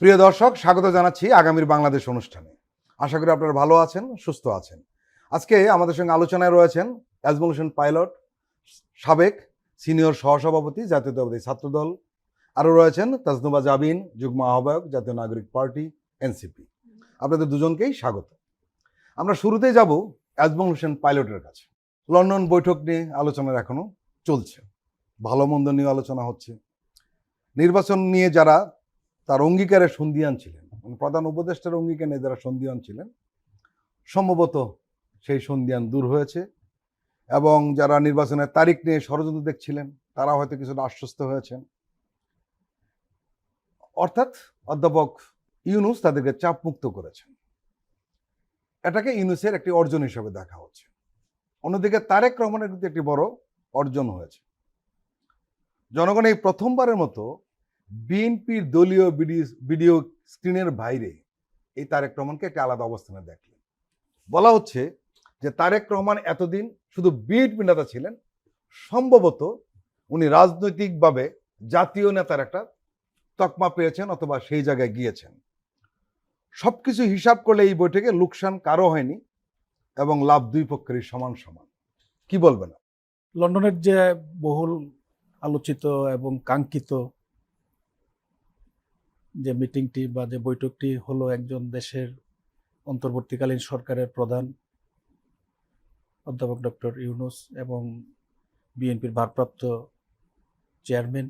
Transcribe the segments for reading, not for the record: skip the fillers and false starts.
প্রিয় দর্শক, স্বাগত জানাচ্ছি আগামীর বাংলাদেশ অনুষ্ঠানে। আশা করি আপনারা ভালো আছেন, সুস্থ আছেন। আজকে আমাদের সঙ্গে আলোচনায় রয়েছেন এজমল হোসেন পাইলট, সাবেক সিনিয়র সহসভাপতি জাতীয়তাবাদী ছাত্রদল। আরও রয়েছেন তাজনুবা জাবিন, যুগ্ম আহ্বায়ক জাতীয় নাগরিক পার্টি এনসিপি। আপনাদের দুজনকেই স্বাগত। আমরা শুরুতেই যাব এজমল হোসেন পাইলটের কাছে। লন্ডন বৈঠক নিয়ে আলোচনা এখনো চলছে, ভালো মন্দ নিয়ে আলোচনা হচ্ছে। নির্বাচন নিয়ে যারা তার অঙ্গীকারে সন্দিহান ছিলেন, প্রধান উপদেষ্টার অঙ্গীকার নিয়ে যারা সন্দিহান ছিলেন, সম্ভবত সেই সন্দিহান দূর হয়েছে এবং যারা নির্বাচনের তারিখ নিয়ে ষড়যন্ত্র দেখছিলেন তারা হয়তো কিছুটা আশ্বস্ত হয়েছেন। অর্থাৎ অধ্যাপক ইউনূস তাদেরকে চাপমুক্ত করেছেন। এটাকে ইউনূসের একটি অর্জন হিসেবে দেখা হচ্ছে। অন্যদিকে তারেক রহমানের কিন্তু একটি বড় অর্জন হয়েছে। জনগণ এই প্রথমবারের মতো বিএনপির দলীয় ভিডিও স্ক্রিনের বাইরে এই তারেক রহমানকে একটা আলাদা অবস্থানে দেখলেন। বলা হচ্ছে যে তারেক রহমান এতদিন শুধু বিএনপি নেতা ছিলেন, সম্ভবত উনি রাজনৈতিকভাবে জাতীয় নেতার একটা তকমা পেয়েছেন অথবা সেই জায়গায় গিয়েছেন। সবকিছু হিসাব করলে এই বৈঠকে লোকসান কারো হয়নি এবং লাভ দুই পক্ষেরই সমান সমান। কি বলবেন? লন্ডনের যে বহুল আলোচিত এবং কাঙ্ক্ষিত যে মিটিংটি বা যে বৈঠকটি হলো একজন দেশের অন্তর্বর্তীকালীন সরকারের প্রধান অধ্যাপক ডক্টর ইউনূস এবং বিএনপির ভারপ্রাপ্ত চেয়ারম্যান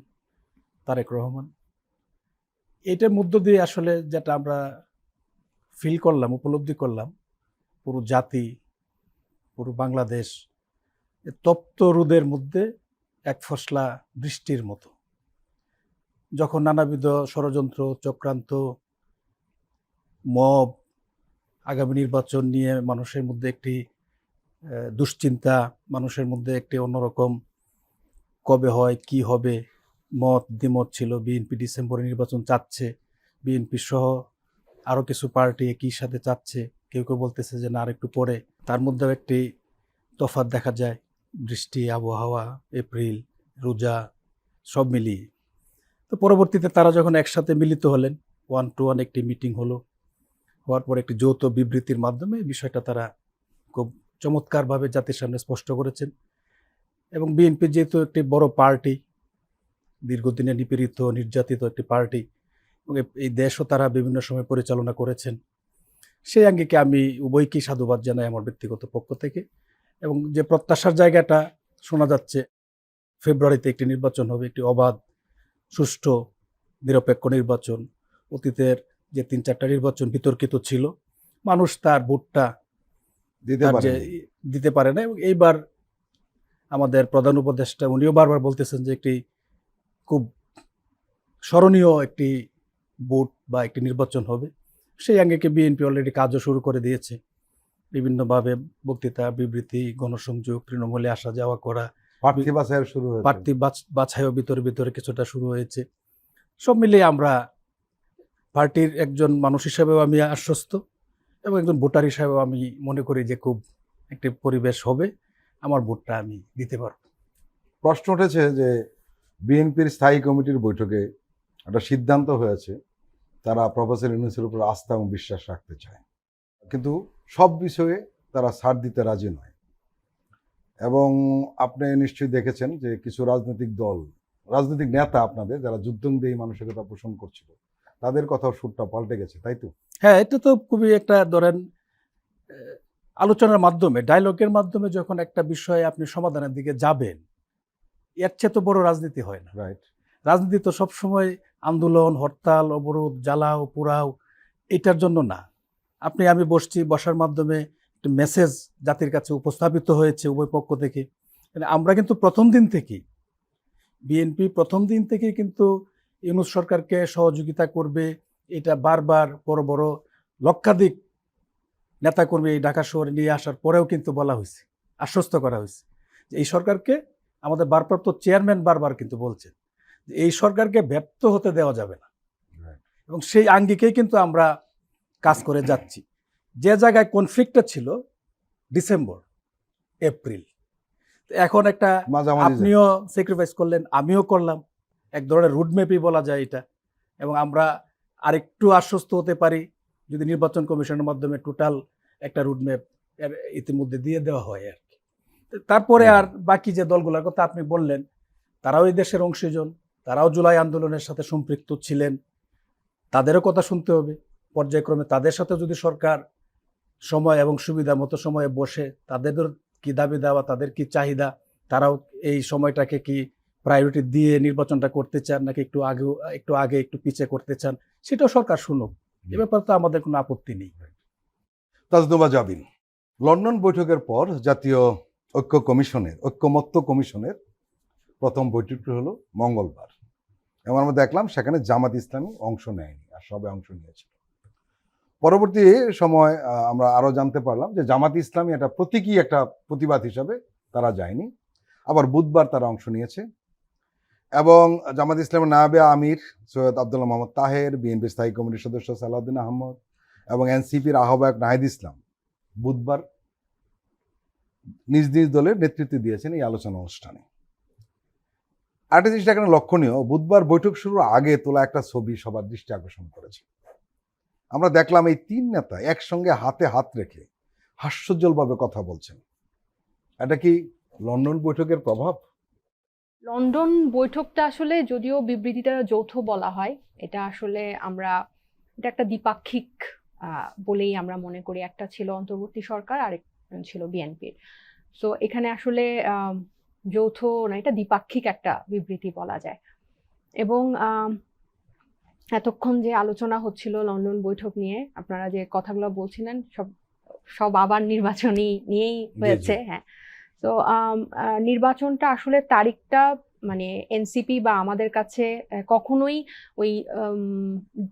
তারেক রহমান, এটার মধ্য দিয়ে আসলে যেটা আমরা ফিল করলাম, উপলব্ধি করলাম, পুরো জাতি, পুরো বাংলাদেশ তপ্ত রোদের মধ্যে এক ফসলা বৃষ্টির মতো। যখন নানাবিধ ষড়যন্ত্র, চক্রান্ত, মব, আগামী নির্বাচন নিয়ে মানুষের মধ্যে একটি দুশ্চিন্তা, মানুষের মধ্যে একটি অন্যরকম কবে হয়, কি হবে, মত দ্বিমত ছিল। বিএনপি ডিসেম্বরে নির্বাচন চাচ্ছে, বিএনপি সহ আরও কিছু পার্টি একই সাথে চাচ্ছে, কেউ কেউ বলতেছে যে না আর একটু পরে। তার মধ্যেও একটি তফাৎ দেখা যায়, বৃষ্টি, আবহাওয়া, এপ্রিল, রোজা, সব মিলিয়ে। তো পরবর্তীতে তারা যখন একসাথে মিলিত হলেন, 1-to-1 একটি মিটিং হওয়ার পর একটি যৌথ বিবৃতির মাধ্যমে বিষয়টা তারা খুব চমৎকারভাবে জাতির সামনে স্পষ্ট করেছেন। এবং বিএনপি যেহেতু একটি বড় পার্টি, দীর্ঘদিনে নিপীড়িত নির্যাতিত একটি পার্টি, এবং এই দেশও তারা বিভিন্ন সময় পরিচালনা করেছেন, সেই আঙ্গিকে আমি উভয়কেই সাধুবাদ জানাই আমার ব্যক্তিগত পক্ষ থেকে। এবং যে প্রত্যাশার জায়গাটা শোনা যাচ্ছে, ফেব্রুয়ারিতে একটি নির্বাচন হবে, একটি অবাধ, সুষ্ঠু, নিরপেক্ষ নির্বাচন। অতীতের যে 3-4টা নির্বাচন বিতর্কিত ছিল, মানুষ তার ভোটটা দিতে পারে না। এবং এইবার আমাদের প্রধান উপদেষ্টা উনিও বারবার বলতেছেন যে একটি খুব স্মরণীয় একটি ভোট বা একটি নির্বাচন হবে। সেই আঙ্গিকে বিএনপি অলরেডি কাজও শুরু করে দিয়েছে, বিভিন্নভাবে বক্তৃতা, বিবৃতি, গণসংযোগ, তৃণমূলে আসা যাওয়া করা, প্রার্থী বাছাইও ভিতরে কিছুটা শুরু হয়েছে। সব মিলিয়ে আমরা পার্টির একজন মানুষ হিসেবেও আমি আশ্বস্ত এবং একজন ভোটার হিসেবেও আমি মনে করি যে খুব একটি পরিবেশ হবে, আমার ভোটটা আমি দিতে পারব। প্রশ্ন উঠেছে যে বিএনপির স্থায়ী কমিটির বৈঠকে একটা সিদ্ধান্ত হয়েছে, তারা প্রফেসর ইউনূসের উপর আস্থা এবং বিশ্বাস রাখতে চায়, কিন্তু সব বিষয়ে তারা ছাড় দিতে রাজি নয়। এবং আপনি নিশ্চয়ই দেখেছেন যে কিছু রাজনৈতিক নেতা আপনাদের যারা যুদ্ধংদেহী মানসিকতা পোষণ করছিল, তাদের কথাও সুরটা পাল্টে গেছে, তাই তো? হ্যাঁ, এটা তো খুবই একটা, ধরেন, আলোচনার মাধ্যমে, ডায়লগের মাধ্যমে যখন একটা বিষয়ে আপনি সমাধানের দিকে যাবেন, এর চেয়ে তো বড় রাজনীতি হয় না। রাইট। রাজনীতি তো সবসময় আন্দোলন, হরতাল, অবরোধ, জ্বালাও পোড়াও, এটার জন্য না। আমি বসার মাধ্যমে একটা মেসেজ জাতির কাছে উপস্থাপিত হয়েছে উভয় পক্ষ থেকে। আমরা কিন্তু বিএনপি প্রথম দিন থেকেই কিন্তু ইউনূস সরকারকে সহযোগিতা করবে, এটা বারবার বড় বড় লক্ষাধিক নেতাকর্মী এই ঢাকা শহরে নিয়ে আসার পরেও কিন্তু বলা হয়েছে, আশ্বস্ত করা হয়েছে যে এই সরকারকে, আমাদের ভারপ্রাপ্ত চেয়ারম্যান বারবার কিন্তু বলছেন যে এই সরকারকে ব্যর্থ হতে দেওয়া যাবে না। এবং সেই আঙ্গিকেই কিন্তু আমরা কাজ করে যাচ্ছি। যে জায়গায় কনফ্লিক্টটা ছিল ডিসেম্বর, এপ্রিল, এখন একটা আপনিও স্যাক্রিফাইস করলেন, আমিও করলাম, এক ধরনের রুটম্যাপই বলা যায় এটা। এবং আমরা আরেকটু আশ্বস্ত হতে পারি যদি নির্বাচন কমিশনের মাধ্যমে টোটাল একটা রুটম্যাপ ইতিমধ্যে দিয়ে দেওয়া হয় আর কি। তারপরে আর বাকি যে দলগুলোর কথা আপনি বললেন, তারাও এই দেশের অংশীজন, তারাও জুলাই আন্দোলনের সাথে সম্পৃক্ত ছিলেন, তাদেরও কথা শুনতে হবে। পর্যায়ক্রমে তাদের সাথে যদি সরকার সময় এবং সুবিধা মতো সময়ে বসে, তাদের কি দাবি দেওয়া, তাদের কি চাহিদা, তারাও এই সময়টাকে কি প্রায়োরিটি দিয়ে নির্বাচনটা করতে চান নাকি একটু আগে একটু পিছিয়ে করতে চান, সেটাও সরকার শুনুক। এ ব্যাপারে তো আমাদের কোনো আপত্তি নেই। তাজনুবা জাবিন, লন্ডন বৈঠকের পর জাতীয় ঐক্যমত্য কমিশনের প্রথম বৈঠকটি হলো মঙ্গলবার, এবং আমরা দেখলাম সেখানে জামাত ইসলামী অংশ নেয়নি, আর সবে অংশ নিয়েছিল। পরবর্তী সময় আমরা আরো জানতে পারলাম যে জামাত ইসলামী একটা প্রতীকী একটা প্রতিবাদ হিসাবে তারা যায়নি, আবার বুধবার তারা অংশ নিয়েছে। এবং জামাত ইসলামের নায়েবে আমির সৈয়দ আব্দুল্লাহ মোহাম্মদ তাহের, বিএনপি স্থায়ী কমিটির সদস্য সালাউদ্দিন আহমদ এবং এনসিপির আহ্বায়ক নাহিদ ইসলাম বুধবার নিজ নিজ দলের নেতৃত্ব দিয়েছেন এই আলোচনা অনুষ্ঠানে। আরেকটা জিনিসটা এখানে লক্ষণীয়, বুধবার বৈঠক শুরুর আগে তোলা একটা ছবি সবার দৃষ্টি আকর্ষণ করেছে। আমরা দেখলাম এই তিন নেতা একসঙ্গে হাতে হাত রেখে হাস্যোজ্জ্বলভাবে কথা বলছেন। এটা কি লন্ডন বৈঠকের প্রভাব? লন্ডন বৈঠকটা আসলে যদিও বিবৃতিটা যৌথ বলা হয়, এটা আসলে এটা একটা দ্বিপাক্ষিক বলেই আমরা মনে করি। একটা ছিল অন্তর্বর্তী সরকার, আরেক ছিল বিএনপির। সো এখানে আসলে যৌথ না, এটা দ্বিপাক্ষিক একটা বিবৃতি বলা যায়। এবং এতক্ষণ যে আলোচনা হচ্ছিল লন্ডন বৈঠক নিয়ে, আপনারা যে কথাগুলো বলছিলেন সব আবার নির্বাচনী নিয়েই হয়েছে। হ্যাঁ, তো নির্বাচনটা আসলে তারিখটা মানে এনসিপি বা আমাদের কাছে কখনোই ওই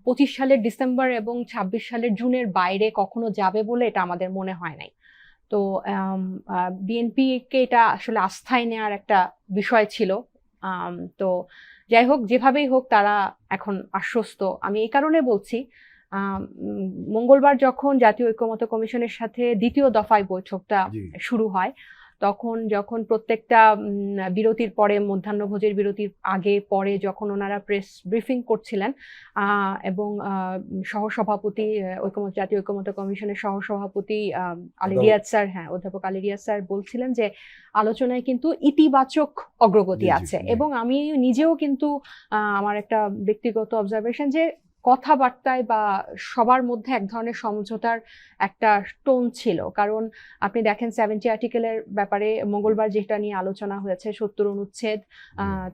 25 সালের ডিসেম্বর এবং 26 সালের জুনের বাইরে কখনো যাবে বলে এটা আমাদের মনে হয় নাই। তো বিএনপিকে এটা আসলে আস্থায় নেওয়ার একটা বিষয় ছিল। তো যাই হোক, যেভাবেই হোক তারা এখন আশ্বস্ত। আমি এই কারণে বলছি, মঙ্গলবার যখন জাতীয় ঐক্যমত্য কমিশনের সাথে দ্বিতীয় দফায় বৈঠকটা শুরু হয়, যখন প্রত্যেকটা বিরতির পরে, মধ্যাহ্নভোজের বিরতির আগে পরে যখন ওনারা প্রেস ব্রিফিং করছিলেন এবং সহসভাপতি জাতীয় ঐক্যমত্য কমিশনের সহসভাপতি আলী রিয়াজ স্যার, হ্যাঁ, অধ্যাপক আলী রিয়াজ স্যার বলছিলেন যে আলোচনায় কিন্তু ইতিবাচক অগ্রগতি আছে। এবং আমি নিজেও কিন্তু আমার একটা ব্যক্তিগত অবজারভেশন যে কথাবার্তায় বা সবার মধ্যে এক ধরনের সমঝোতার একটা টোন ছিল। কারণ আপনি দেখেন 70 আর্টিকেলের ব্যাপারে মঙ্গলবার যেটা নিয়ে আলোচনা হয়েছে, 70 অনুচ্ছেদ,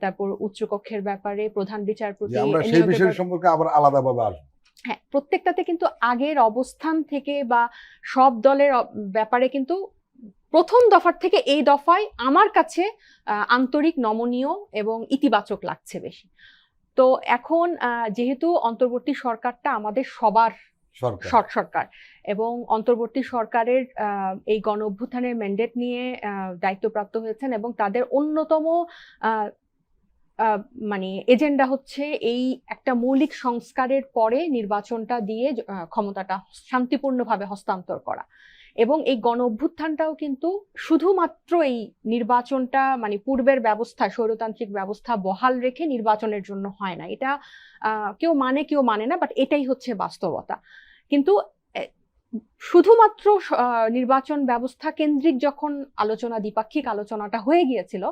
তারপর উচ্চকক্ষের ব্যাপারে প্রধান বিচারপতি, আমরা সেই বিষয় সম্পর্কে আবার আলাদাভাবে আসব। হ্যাঁ, প্রত্যেকটাতে কিন্তু আগের অবস্থান থেকে বা সব দলের ব্যাপারে কিন্তু প্রথম দফার থেকে এই দফায় আমার কাছে আন্তরিক, নমনীয় এবং ইতিবাচক লাগছে বেশি। তো এখন যেহেতু অন্তর্বর্তী সরকারটা আমাদের সবার সরকার এবং অন্তর্বর্তী সরকারের এই গণ অভ্যুত্থানের ম্যান্ডেট নিয়ে দায়িত্বপ্রাপ্ত হয়েছেন এবং তাদের অন্যতম মানে এজেন্ডা হচ্ছে এই একটা মৌলিক সংস্কারের পরে নির্বাচনটা দিয়ে ক্ষমতাটা শান্তিপূর্ণভাবে হস্তান্তর করা। এবং এই গণ অভ্যুত্থানটাও কিন্তু শুধুমাত্র এই নির্বাচনটা মানে পূর্বের ব্যবস্থা, স্বৈরতান্ত্রিক ব্যবস্থা বহাল রেখে নির্বাচনের জন্য হয় না। এটা কেউ মানে না, বাট এটাই হচ্ছে বাস্তবতা। কিন্তু শুধুমাত্র নির্বাচন ব্যবস্থা কেন্দ্রিক যখন দ্বিপাক্ষিক আলোচনাটা হয়ে গিয়েছিল,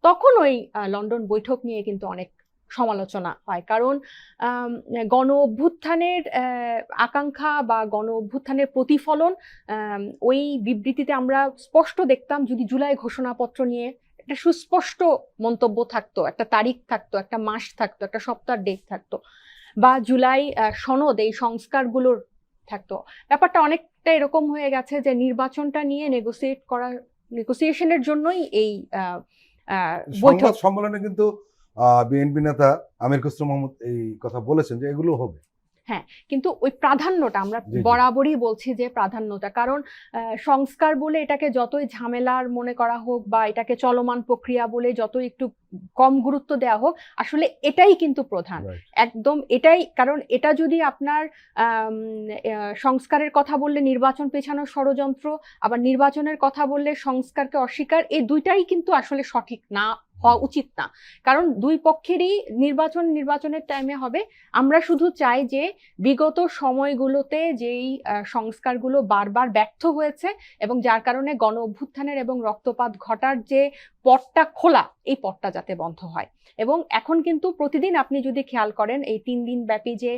তখন ওই লন্ডন বৈঠক নিয়ে কিন্তু অনেক সমালোচনা হয়। কারণ গণ অভ্যুত্থানের আকাঙ্ক্ষা বা গণ অভ্যুত্থানের প্রতিফলন ওই বিবৃতিতে আমরা স্পষ্ট দেখতাম। যদি জুলাই ঘোষণাপত্র নিয়ে একটা সুস্পষ্ট মন্তব্য থাকতো, একটা তারিখ থাকতো, একটা মাস থাকতো, একটা সপ্তাহের ডেট থাকতো, বা জুলাই সনদ, এই সংস্কারগুলোর থাকতো। ব্যাপারটা অনেকটা এরকম হয়ে গেছে যে নির্বাচনটা নিয়ে নেগোসিয়েশনের জন্যই এই সংবাদ সম্মেলনে কিন্তু বিএনপি নেতা আমির খসরু মাহমুদ এই কথা বলেছেন যে এগুলো হবে। হ্যাঁ, কিন্তু ওই প্রাধান্যটা আমরা বরাবরই বলছি যে প্রাধান্যটা, কারণ সংস্কার বলে এটাকে যতই ঝামেলার মনে করা হোক বা এটাকে চলমান প্রক্রিয়া বলে যতই একটু কম গুরুত্ব দেওয়া হোক, আসলে এটাই কিন্তু প্রধান, একদম এটাই। কারণ এটা যদি আপনার সংস্কারের কথা বললে নির্বাচন পেছানোর ষড়যন্ত্র, আবার নির্বাচনের কথা বললে সংস্কারকে অস্বীকার, এই দুইটাই কিন্তু আসলে সঠিক না হওয়া উচিত না। কারণ দুই পক্ষেরই নির্বাচনের টাইমে হবে। আমরা শুধু চাই যে বিগত সময়গুলোতে যেই সংস্কারগুলো বারবার ব্যর্থ হয়েছে এবং যার কারণে গণ অভ্যুত্থানের এবং রক্তপাত ঘটার যে পথটা খোলা, এই পথটা যাতে বন্ধ হয়। এবং এখন কিন্তু প্রতিদিন আপনি যদি খেয়াল করেন এই 3 দিন ব্যাপী যে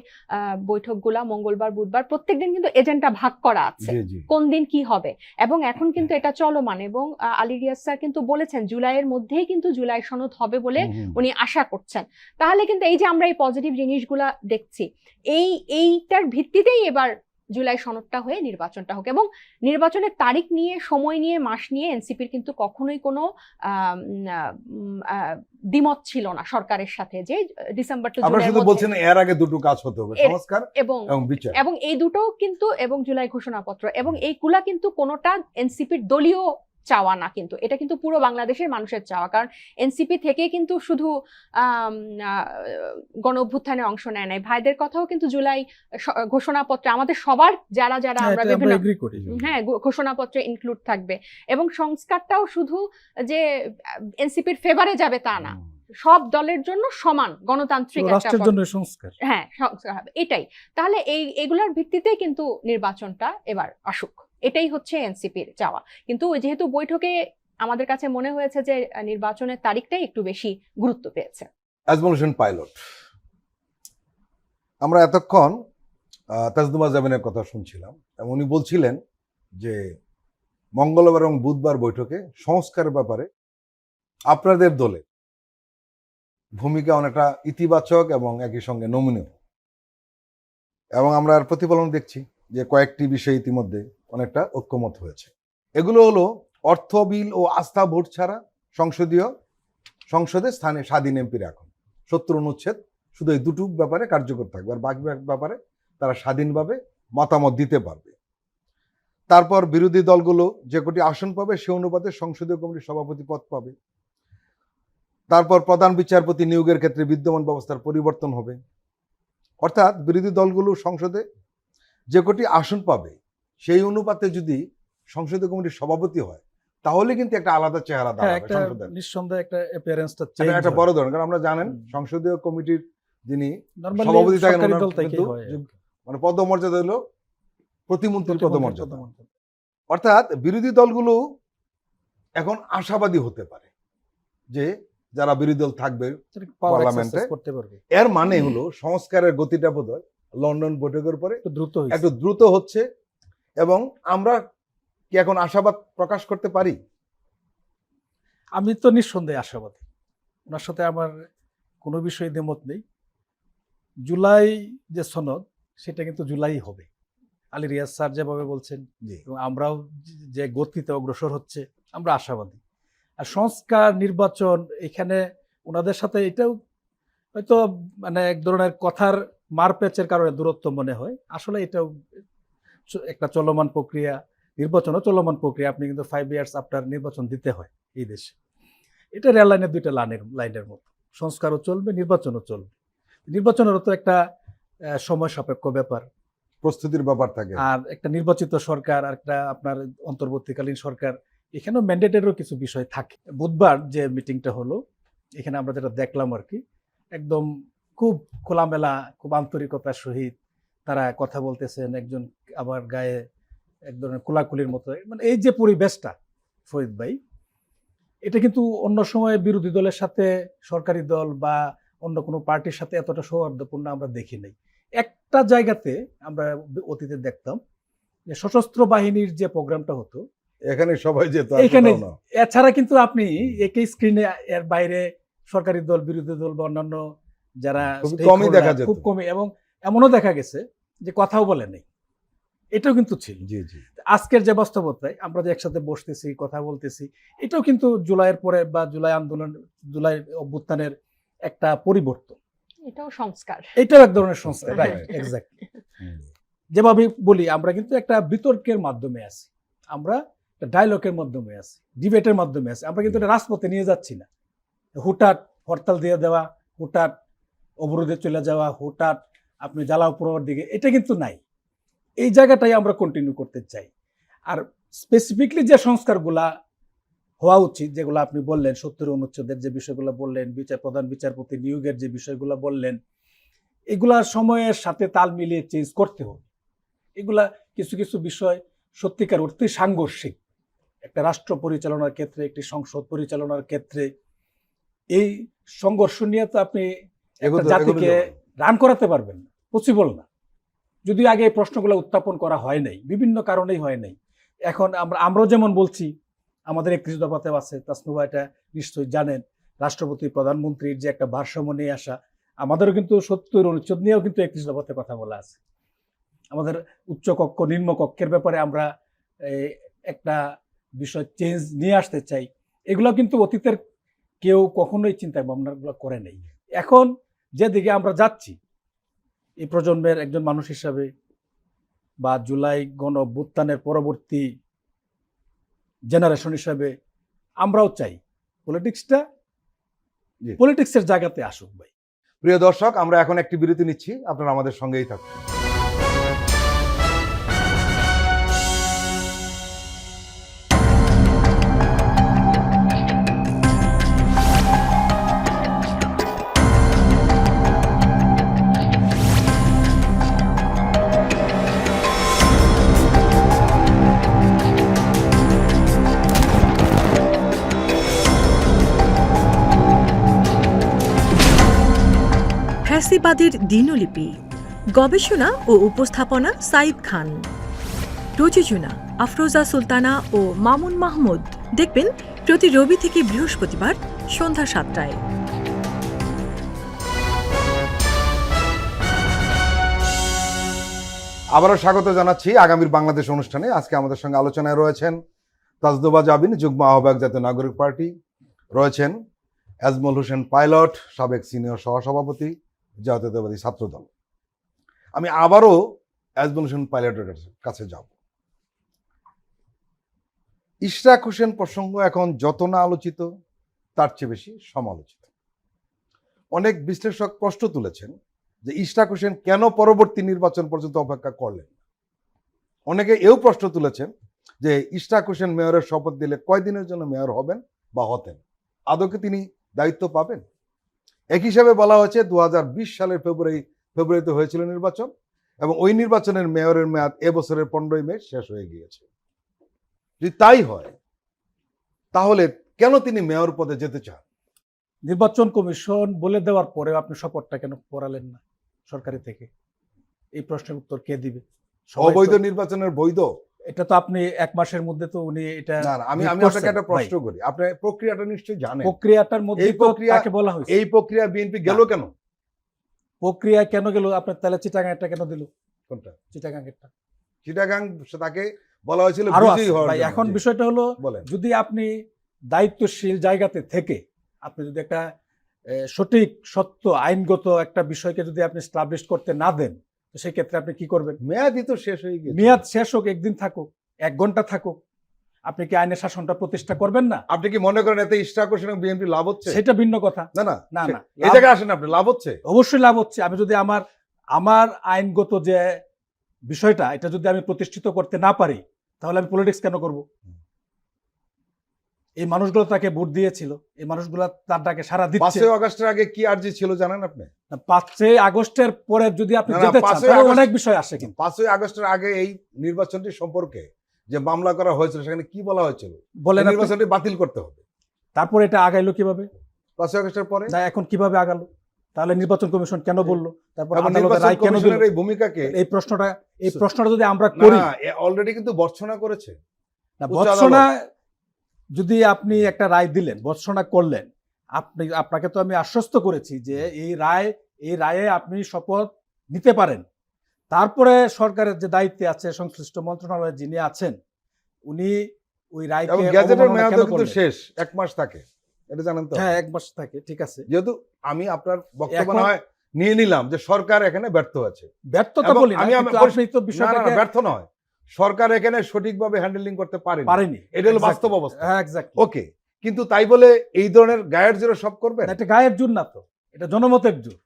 বৈঠকগুলা মঙ্গলবার বুধবার প্রত্যেকদিন কিন্তু এজেন্ডা ভাগ করা আছে, কোন দিন কি হবে, এবং এখন কিন্তু এটা চলমান। এবং আলী রিয়াজ স্যার কিন্তু বলেছেন জুলাইয়ের মধ্যেই কিন্তু জুলাই সনদ হবে বলে উনি আশা করছেন। তাহলে কিন্তু এই যে আমরা এই পজিটিভ জিনিসগুলা দেখছি, এইটার ভিত্তিতেই এবার জুলাই সনদটা হয়ে নির্বাচনটা হোক। এবং নির্বাচনের তারিখ নিয়ে, সময় নিয়ে, মাস নিয়ে এনসিপির কিন্তু কখনোই কোনো দ্বিমত ছিল না সরকারের সাথে যে ডিসেম্বর টু আপনারা শুধু বলছেন এর আগে দুটো কাজ হতে হবে, সংস্কার এবং বিচার, এবং এই দুটো কিন্তু, এবং জুলাই ঘোষণাপত্র, এবং এইগুলা কিন্তু কোনোটা এনসিপির দলীয় চাওয়া না, কিন্তু এটা কিন্তু পুরো বাংলাদেশের মানুষের চাওয়া। কারণ এনসিপি থেকে কিন্তু শুধু গণ অভ্যুত্থানে অংশ নেয় নাই, ভাইদের কথাও কিন্তু জুলাই ঘোষণাপত্রে আমাদের সবার যারা আমরা বিভিন্ন ঘোষণাপত্রে ইনক্লুড থাকবে। এবং সংস্কারটাও শুধু যে এনসিপির ফেভারে যাবে তা না, সব দলের জন্য সমান গণতান্ত্রিক রাষ্ট্রের জন্য সংস্কার, হ্যাঁ সংস্কার হবে, এটাই। তাহলে এগুলোর ভিত্তিতে কিন্তু নির্বাচনটা এবার আসুক, এটাই হচ্ছে এনসিপির চাওয়া। কিন্তু যেহেতু বৈঠকে আমাদের কাছে মনে হয়েছে যে নির্বাচনের তারিখটাই একটু বেশি গুরুত্ব পেয়েছে। অ্যাজমোলেশন পাইলট, আমরা এতক্ষণ তাজদুমা জামিনের কথা শুনছিলাম এবং উনি বলছিলেন যে মঙ্গলবার এবং বুধবার বৈঠকে সংস্কারের ব্যাপারে আপনাদের দলে ভূমিকা অনেকটা ইতিবাচক এবং একই সঙ্গে নমনীয়, এবং আমরা আর প্রতিফলন দেখছি যে কয়েকটি বিষয় ইতিমধ্যে অনেকটা ঐক্যমত হয়েছে। এগুলো হলো অর্থ বিল ও আস্থা ভোট ছাড়া সংসদে স্থানে স্বাধীন এমপিরা এখন 70 অনুচ্ছেদ শুধু এই দুটো ব্যাপারে কার্যকর থাকবে, আর বাকি ব্যাপারে তারা স্বাধীনভাবে মতামত দিতে পারবে। তারপর বিরোধী দলগুলো যে কটি আসন পাবে সে অনুপাতে সংসদীয় কমিটির সভাপতি পদ পাবে। তারপর প্রধান বিচারপতি নিয়োগের ক্ষেত্রে বিদ্যমান ব্যবস্থার পরিবর্তন হবে, অর্থাৎ বিরোধী দলগুলো সংসদে যে কটি আসন পাবে সেই অনুপাতে যদি সংসদীয় কমিটির সভাপতি হয় তাহলে কিন্তু একটা আলাদা চেহারা দাঁড়াবে সংসদের, নিঃসন্দেহে একটা অ্যাপিয়ারেন্সটা একটা বড় ধরনের। কারণ আমরা জানেন সংসদীয় কমিটির যিনি সভাপতি থাকেন মানে পদমর্যাদা হলো প্রতিমন্ত্রীর পদমর্যাদা। অর্থাৎ বিরোধী দলগুলো এখন আশাবাদী হতে পারে যে যারা বিরোধী দল থাকবে পার্লামেন্টে, এর মানে হলো সংস্কারের গতিটা বোধহয় লন্ডন বৈঠকের পরে একটু দ্রুত হচ্ছে। এবং আমরা কি এখন আশাবাদ প্রকাশ করতে পারি? আমি তো নিঃসন্দেহে আশাবাদী, ওনার সাথে আমার কোনো বিষয়ে দ্বিমত নেই। জুলাই যে সনদ সেটা কিন্তু জুলাই হবে, আলী রিয়াজ স্যার যেভাবে বলছেন, এবং আমরাও যে গতিতে অগ্রসর হচ্ছে আমরা আশাবাদী। আর সংস্কার নির্বাচন এখানে ওনাদের সাথে এটাও হয়তো মানে এক ধরনের কথার মারপ্যাচের কারণে দূরত্ব মনে হয়, আসলে এটাও একটা চলমান প্রক্রিয়া, নির্বাচনও চলমান প্রক্রিয়া। আপনি কিন্তু 5 ইয়ার্স আফটার নির্বাচন দিতে হয় এই দেশে। এটা রেল লাইনের দুইটা লাইনের মতো, সংস্কারও চলবে, নির্বাচনও চলবে। নির্বাচনেরও তো একটা সময় সাপেক্ষ ব্যাপার, প্রস্তুতির ব্যাপার থাকে, আর একটা নির্বাচিত সরকার আর একটা আপনার অন্তর্বর্তীকালীন সরকার, এখানেও ম্যান্ডেটেরও কিছু বিষয় থাকে। বুধবার যে মিটিংটা হলো এখানে আমরা যেটা দেখলাম আর কি, একদম খুব খোলামেলা, খুব আন্তরিকতার সহিত তারা কথা বলতেছেন, একজন আবার গায়ে এক ধরনের কোলাকুলির মতো, মানে এই যে পরিবেশটা ফরিদ ভাই, এটা কিন্তু অন্য সময় বিরোধী দলের সাথে সরকারি দল বা অন্য কোনো পার্টির সাথে এতটা সৌহার্দ্যপূর্ণ আমরা দেখি নাই। একটা জায়গাতে আমরা অতীতে দেখতাম যে সশস্ত্র বাহিনীর যে প্রোগ্রামটা হতো এখানে সবাই যেত, এখানে এছাড়া কিন্তু আপনি একই স্ক্রিনে এর বাইরে সরকারি দল, বিরোধী দল বা অন্যান্য যারা কমই দেখা যেত, খুব কমই, এবং এমনও দেখা গেছে যে কথাও বলে নেই, এটাও কিন্তু ছিল। আজকের যে বাস্তবতায় আমরা যে একসাথে বসতেছি, কথা বলতেছি, এটাও কিন্তু জুলাইয়ের পরে বা জুলাই আন্দোলন, জুলাই অভ্যুত্থানের একটা পরিবর্তন, এটাও সংস্কার, এটাও এক ধরনের সংস্কার, রাইট, এক্স্যাক্টলি। যেভাবে বলি আমরা কিন্তু একটা বিতর্কের মাধ্যমে আছি, আমরা একটা ডায়লগের মাধ্যমে আছি, ডিবেটের মাধ্যমে আছি, আমরা কিন্তু এটা রাজপথে নিয়ে যাচ্ছি না। হুটহাট হরতাল দিয়ে দেওয়া, হুটহাট অবরোধে চলে যাওয়া, হুটহাট আপনি জ্বালাও পোড়ানোর দিকে, এটা কিন্তু নাই। এই জায়গাটাই আমরা কন্টিনিউ করতে চাই। আর স্পেসিফিকলি যে সংস্কারগুলা হওয়া উচিত, যেগুলো আপনি বললেন ৭০ অনুচ্ছেদের যে বিষয়গুলো বললেন, প্রধান বিচারপতি নিয়োগের যে বিষয়গুলো বললেন, এগুলা সময়ের সাথে তাল মিলিয়ে চেঞ্জ করতে হবে। এগুলা কিছু কিছু বিষয় সত্যিকার অর্থে সাংঘর্ষিক। একটা রাষ্ট্র পরিচালনার ক্ষেত্রে, একটি সংসদ পরিচালনার ক্ষেত্রে এই সংঘর্ষ নিয়ে তো আপনি একটা জাতিকে রান করাতে পারবেন না, পসিবল না। যদি আগে এই প্রশ্নগুলো উত্থাপন করা হয় নাই, বিভিন্ন কারণেই হয় নাই। এখন আমরাও যেমন বলছি, আমাদের 31 দফাতে আছে, তাসনুভা এটা নিশ্চয়ই জানেন, রাষ্ট্রপতি প্রধানমন্ত্রীর যে একটা ভারসাম্য নিয়ে আসা, আমাদেরও কিন্তু ৭০ অনুচ্ছেদ নিয়েও কিন্তু 31 দফাতে কথা বলা আছে। আমাদের উচ্চ কক্ষ নিম্ন কক্ষের ব্যাপারে আমরা একটা বিষয় চেঞ্জ নিয়ে আসতে চাই। এগুলো কিন্তু অতীতের কেউ কখনোই চিন্তা ভাবনাগুলো করে নেই। এখন যেদিকে আমরা যাচ্ছি, এই প্রজন্মের একজন মানুষ হিসাবে বা জুলাই গণ অভ্যুত্থানের পরবর্তী জেনারেশন হিসাবে আমরাও চাই পলিটিক্সের জায়গাতে আসুক ভাই। প্রিয় দর্শক, আমরা এখন একটি বিরতি নিচ্ছি, আপনারা আমাদের সঙ্গেই থাকুন। ফ্যাসিবাদের দিনলিপি, গবেষণা ও উপস্থাপনা সাইদ খান, প্রযোজনা আফরোজা সুলতানা ও মামুন মাহমুদ। দেখবেন প্রতি রবি থেকে বৃহস্পতিবার সন্ধ্যা ৭টায়। আবারও স্বাগত জানাচ্ছি আগামীর বাংলাদেশ অনুষ্ঠানে। আজকে আমাদের সঙ্গে আলোচনায় রয়েছেন তাজদুবা জাবিন, যুগ্ম আহ্বায়ক জাতীয় নাগরিক পার্টি, রয়েছেন আজমল হোসেন পাইলট, সাবেক সিনিয়র সহসভাপতি জাতীয়তাবাদী ছাত্রদল। আমি আবারও আজমল হোসেন পাইলটের কাছে যাব। ইশরাক হোসেন প্রসঙ্গ এখন যত না আলোচিত, তার চেয়ে বেশি সমালোচিত। অনেক বিশ্লেষক প্রশ্ন তুলেছেন যে ইশরাক হোসেন কেন পরবর্তী নির্বাচন পর্যন্ত অপেক্ষা করলেন। অনেকে এও প্রশ্ন তুলেছেন যে ইশরাক হোসেন মেয়রের শপথ দিলে কয়দিনের জন্য মেয়র হবেন বা হতেন, আদৌকে তিনি দায়িত্ব পাবেন। এক হিসাবে বলা হয়েছে 2020 সালের ফেব্রুয়ারিতে হয়েছিল নির্বাচন, এবং ওই নির্বাচনের মেয়রের মেয়াদ এবছরের 15 মে শেষ হয়ে গিয়েছে। যদি তাই হয়, তাহলে কেন তিনি মেয়র পদে যেতে চান? নির্বাচন কমিশন বলে দেওয়ার পরেও আপনি শপথটা কেন পড়ালেন না সরকারি থেকে? এই প্রশ্নের উত্তর কে দিবে? অবৈধ নির্বাচনের বৈধ, এটা তো আপনি 1 মাসের মধ্যে তো উনি এটা না, আমি আপনাকে একটা প্রশ্ন করি, আপনি প্রক্রিয়াটা নিশ্চয়ই জানেন। প্রক্রিয়াটার মধ্যে তাকে বলা হয়েছে। এই প্রক্রিয়া বিএনপি গেল কেন? প্রক্রিয়া কেন গেল? আপনার তাহলে চিটাগাংটা কেন দিল? কোনটা? চিটাগাংটা, চিটাগাং তাকে বলা হয়েছিল ভাই। এখন বিষয়টা হলো, যদি আপনি দায়িত্বশীল জায়গাতে থেকে আপনি যদি একটা সঠিক সত্য আইনগত একটা বিষয়কে যদি আপনি স্টাবলিশ করতে না দেন, তো সেই ক্ষেত্রে আপনি কি করবেন? মেয়াদই তো শেষ হয়ে গেছে। মেয়াদ শেষ হোক, একদিন থাকুক, 1 ঘন্টা থাকুক, আপনি কি আইনের শাসনটা প্রতিষ্ঠা করবেন না? আপনি কি মনে করেন এতে ইশরাক হোসেন এবং বিএনপি লাভ হচ্ছে? সেটা ভিন্ন কথা। না না না না, এই জায়গায় আসেন, আপনি লাভ হচ্ছে। অবশ্যই লাভ হচ্ছে। আমি যদি আমার আইনগত যে বিষয়টা, এটা যদি আমি প্রতিষ্ঠিত করতে না পারি, তাহলে আমি পলিটিক্স কেন করব? এই মানুষগুলো তাকে ভোট দিয়েছিল, এই মানুষগুলো তার ডাকে সাড়া দিচ্ছে। 5 আগস্টের আগে কি আর্জি ছিল জানেন আপনি? 5 আগস্টের পরে যদি আপনি যেতে চান, তাহলে অনেক বিষয় আসে। কিন্তু 5 আগস্টের আগে এই নির্বাচনটি সম্পর্কে যে মামলা করা হয়েছিল, সেখানে কি বলা হয়েছিল? বলেন নির্বাচনটি বাতিল করতে হবে। তারপরে এটা আগাইলো কিভাবে? 5 আগস্টের পরে এখন কিভাবে আগালো? তাহলে নির্বাচন কমিশন কেন বললো? তারপর আদালতের রায় কেন দিল? এই ভূমিকাকে, এই প্রশ্নটা যদি আমরা করি, অলরেডি কিন্তু ভর্ৎসনা করেছে। না, ভর্ৎসনা যদি আপনি একটা রায় দিলেন, ভর্ৎসনা করলেন, আপনাকে তো আমি আশ্বস্ত করেছি যে এই রায়ে আপনি শপথ নিতে পারেন। তারপরে সরকারের যে দায়িত্বে আছে, সংশ্লিষ্ট মন্ত্রণালয়ে যিনি আছেন, উনি ওই রায়কে গ্যাজেটের মেয়াদ কিন্তু শেষ 1 মাস থাকে, এটা জানেন তো? হ্যাঁ, 1 মাস থাকে, ঠিক আছে। যেহেতু আমি আপনার বক্তব্য না হয় নিয়ে নিলাম যে সরকার এখানে ব্যর্থ আছে। ব্যর্থতা বলি না, আপনি তো বিষয়টাকে ব্যর্থ নয়, সরকার এখানে সঠিকভাবে হ্যান্ডেলিং করতে পারেনি। এটা হলো বাস্তব অবস্থা। হ্যাঁ, এক্স্যাক্টলি। ওকে, কিন্তু তাই বলে এই ধরনের গায়ের জোরে সব করবেন? এটা গায়ের জোর না, তো এটা জনমতের জোর।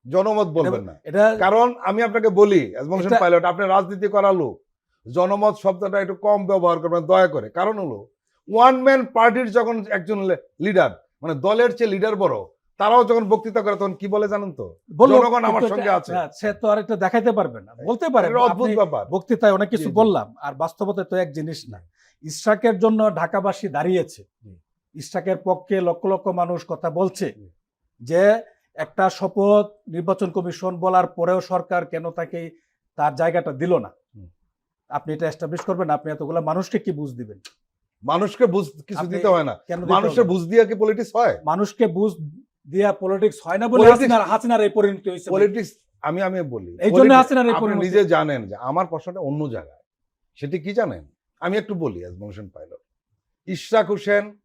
জনমত বলবেন না, এটা কারণ আমি আপনাকে বলি আজমল হোসেন পাইলট, আপনি রাজনীতি করা লোক, জনমত শব্দটা একটু কম ব্যবহার করবেন দয়া করে। কারণ হলো ওয়ান ম্যান পার্টির যখন একজন লিডার, মানে দলের চেয়ে লিডার বড়, তারাও যখন বক্তৃতা করে তখন কি বলে জানেন তো, বললো, জনগণ আমার কিন্তু সঙ্গে আছে। হ্যাঁ, সে তো আর একটা দেখাইতে পারবে না, বলতে পারে এটা অদ্ভুত আপনি ব্যাপার। বক্তৃতায় অনেক কিছু জি, জি। বললাম, আর বাস্তবতা তো এক জিনিস না। ইশরাকের জন্য ঢাকাবাসী দাঁড়িয়েছে, জি। ইশরাকের পক্ষে লক্ষ লক্ষ মানুষ কথা বলছে জি। যে একটা শপথ নির্বাচন কমিশন বলার পরেও সরকার কেন তাকে তার জায়গাটা দিল না। হুম। আপনি এটা এস্টাবলিশ করবেন, আপনি এতগুলা মানুষকে কি বুঝ দিবেন? মানুষকে বুঝ কিছু আপনি দিতে হয় না, কেন দিতে মানুষের হবে? বুঝ দিয়ে কি পলিটিক্স হয়? মানুষকে বুঝ দিয়া পলিটিক্স হয় না বলে Politics- হাসিনার এই পরিণতি হয়েছে। পলিটিক্স আমি বলি, এই জন্য politics- হাসিনার এই আপনি পরিণতি। নিজে জানেন যে আমার প্রশ্নটা অন্য জায়গায়। সেটি কি জানেন? আমি একটু বলি। আজমল পাইলট, ইশরাক হোসেন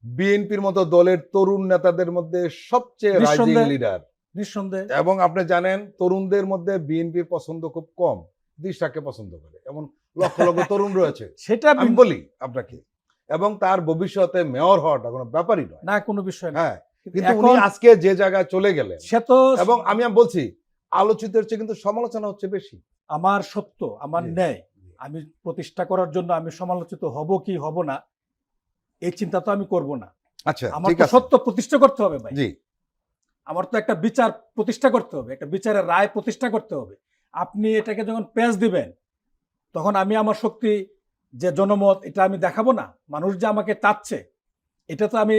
বিএনপির মতো দলের তরুণ নেতাদের মধ্যে সবচেয়ে রাইজিং নিঃসন্দেহে। লিডার, নিঃসন্দেহে। এবং আপনি জানেন তরুণদের মধ্যে বিএনপির পছন্দ খুব কম, ইশরাককে পছন্দ করে এমন লক্ষ লক্ষ তরুণ রয়েছে। সেটা আমি বলি আপনাকে, এবং তার ভবিষ্যতে মেয়র হওয়াটা কোনো ব্যাপারই নয়। না, কোনো বিষয় না। হ্যাঁ, কিন্তু এখন উনি আজকে যে জায়গায় চলে গেলেন, সে তো এবং আমি বলছি আলোচিতের চেয়ে কিন্তু সমালোচনা হচ্ছে বেশি। আমার সত্য, আমার জি। ন্যায় আমি প্রতিষ্ঠা করার জন্য আমি সমালোচিত হব কি হব না এই চিন্তা তো আমি করব না। আচ্ছা, আমার ঠিক তো আছে। সত্য প্রতিষ্ঠা করতে হবে ভাই। জি, আমার তো একটা বিচার প্রতিষ্ঠা করতে হবে, একটা বিচারের রায় প্রতিষ্ঠা করতে হবে। আপনি এটাকে যখন পেঁচ দিবেন তখন আমি আমার শক্তি যে জনমত এটা আমি দেখাবো না, মানুষ যে আমাকে চাচ্ছে এটা তো আমি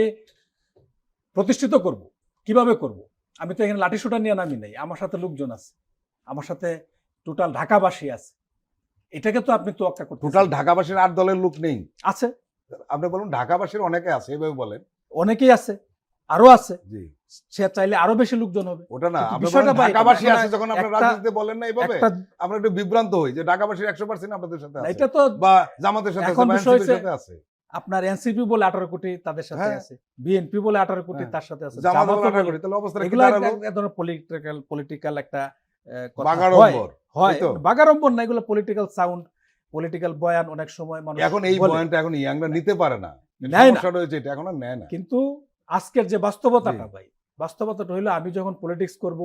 প্রতিষ্ঠিত করব। কিভাবে করব? আমি তো এখানে লাঠিসোঁটা নিয়ে নামি নাই, আমার সাথে লোকজন আছে, আমার সাথে টোটাল ঢাকাবাসী আছে। এটাকে তো আপনি তোয়াক্কা করতে টোটাল ঢাকাবাসীর 8 দলের লোক নেই। আছে, আপনি বলুন ঢাকাবাসীর অনেকে আছে, এভাবে বলেন। অনেকেই আছে, আরো আছে। জি, সে চাইলে আরো বেশি লোকজন হবে। ওটা না, কিন্তু আপনি বিষয়টা বলেন ভাই, ঢাকাবাসী এখন আছে, যখন আপনার একটা- রাজনীতিতে বলেন না এইভাবে, একটা আমরা একটু বিভ্রান্ত হই যে ঢাকাবাসীর 100% আপনাদের সাথে আছে, এটা তো বা জামাতের সাথে আছে, এখন বা বিষয় এনসিপির হচ্ছে- সাথে আছে। আপনার এনসিপি বলে 18 কোটি তাদের সাথে হ্যাঁ। আছে, বিএনপি বলে 18 কোটি হ্যাঁ। তার সাথে আছে, জামাত জামাতও বলে আশা বলে- করি, তাহলে অবস্থাটা কি এগুলো দাঁড়ালো? এক ধরনের পলিটিক্যাল একটা কথা বাগাড়ম্বর। হয়। এই তো। বাগাড়ম্বর না, এগুলো পলিটিক্যাল সাউন্ড, পলিটিক্যাল বয়ান অনেক সময় মানুষ এখন এই বলে। পয়েন্টটা এখন ইয়াংরা নিতে পারে না, নেয় না। সমস্যা রয়েছে, এটা এখন আর নেয় না। কিন্তু আজকের যে বাস্তবতাটা জি। ভাই, বাস্তবতাটা হইলো আমি যখন পলিটিক্স করব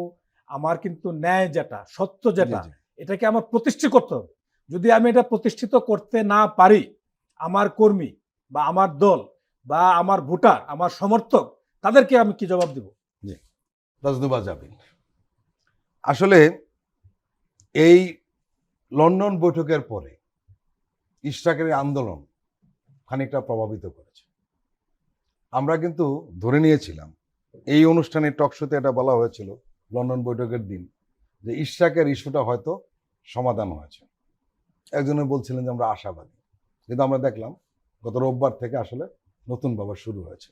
আমার কিন্তু ন্যায় যেটা, সত্য যেটা, জি, জি। এটাকে আমার প্রতিষ্ঠিত করতে হবে। যদি আমি এটা প্রতিষ্ঠিত করতে না পারি, আমার কর্মী বা আমার দল বা আমার ভোটার, আমার সমর্থক, তাদেরকে আমি কি জবাব দিব? ধন্যবাদ যাবেন। আসলে এই লন্ডন বৈঠকের পরে ইশরাকের এই আন্দোলন খানিকটা প্রভাবিত করেছে। আমরা কিন্তু ধরে নিয়েছিলাম, এই অনুষ্ঠানে টক শোতে এটা বলা হয়েছিল লন্ডন বৈঠকের দিন, যে ইশরাকের ইস্যুটা হয়তো সমাধান হয়েছে। একজনে বলছিলেন যে আমরা আশাবাদী, কিন্তু আমরা দেখলাম গত রোববার থেকে আসলে নতুনভাবে শুরু হয়েছে।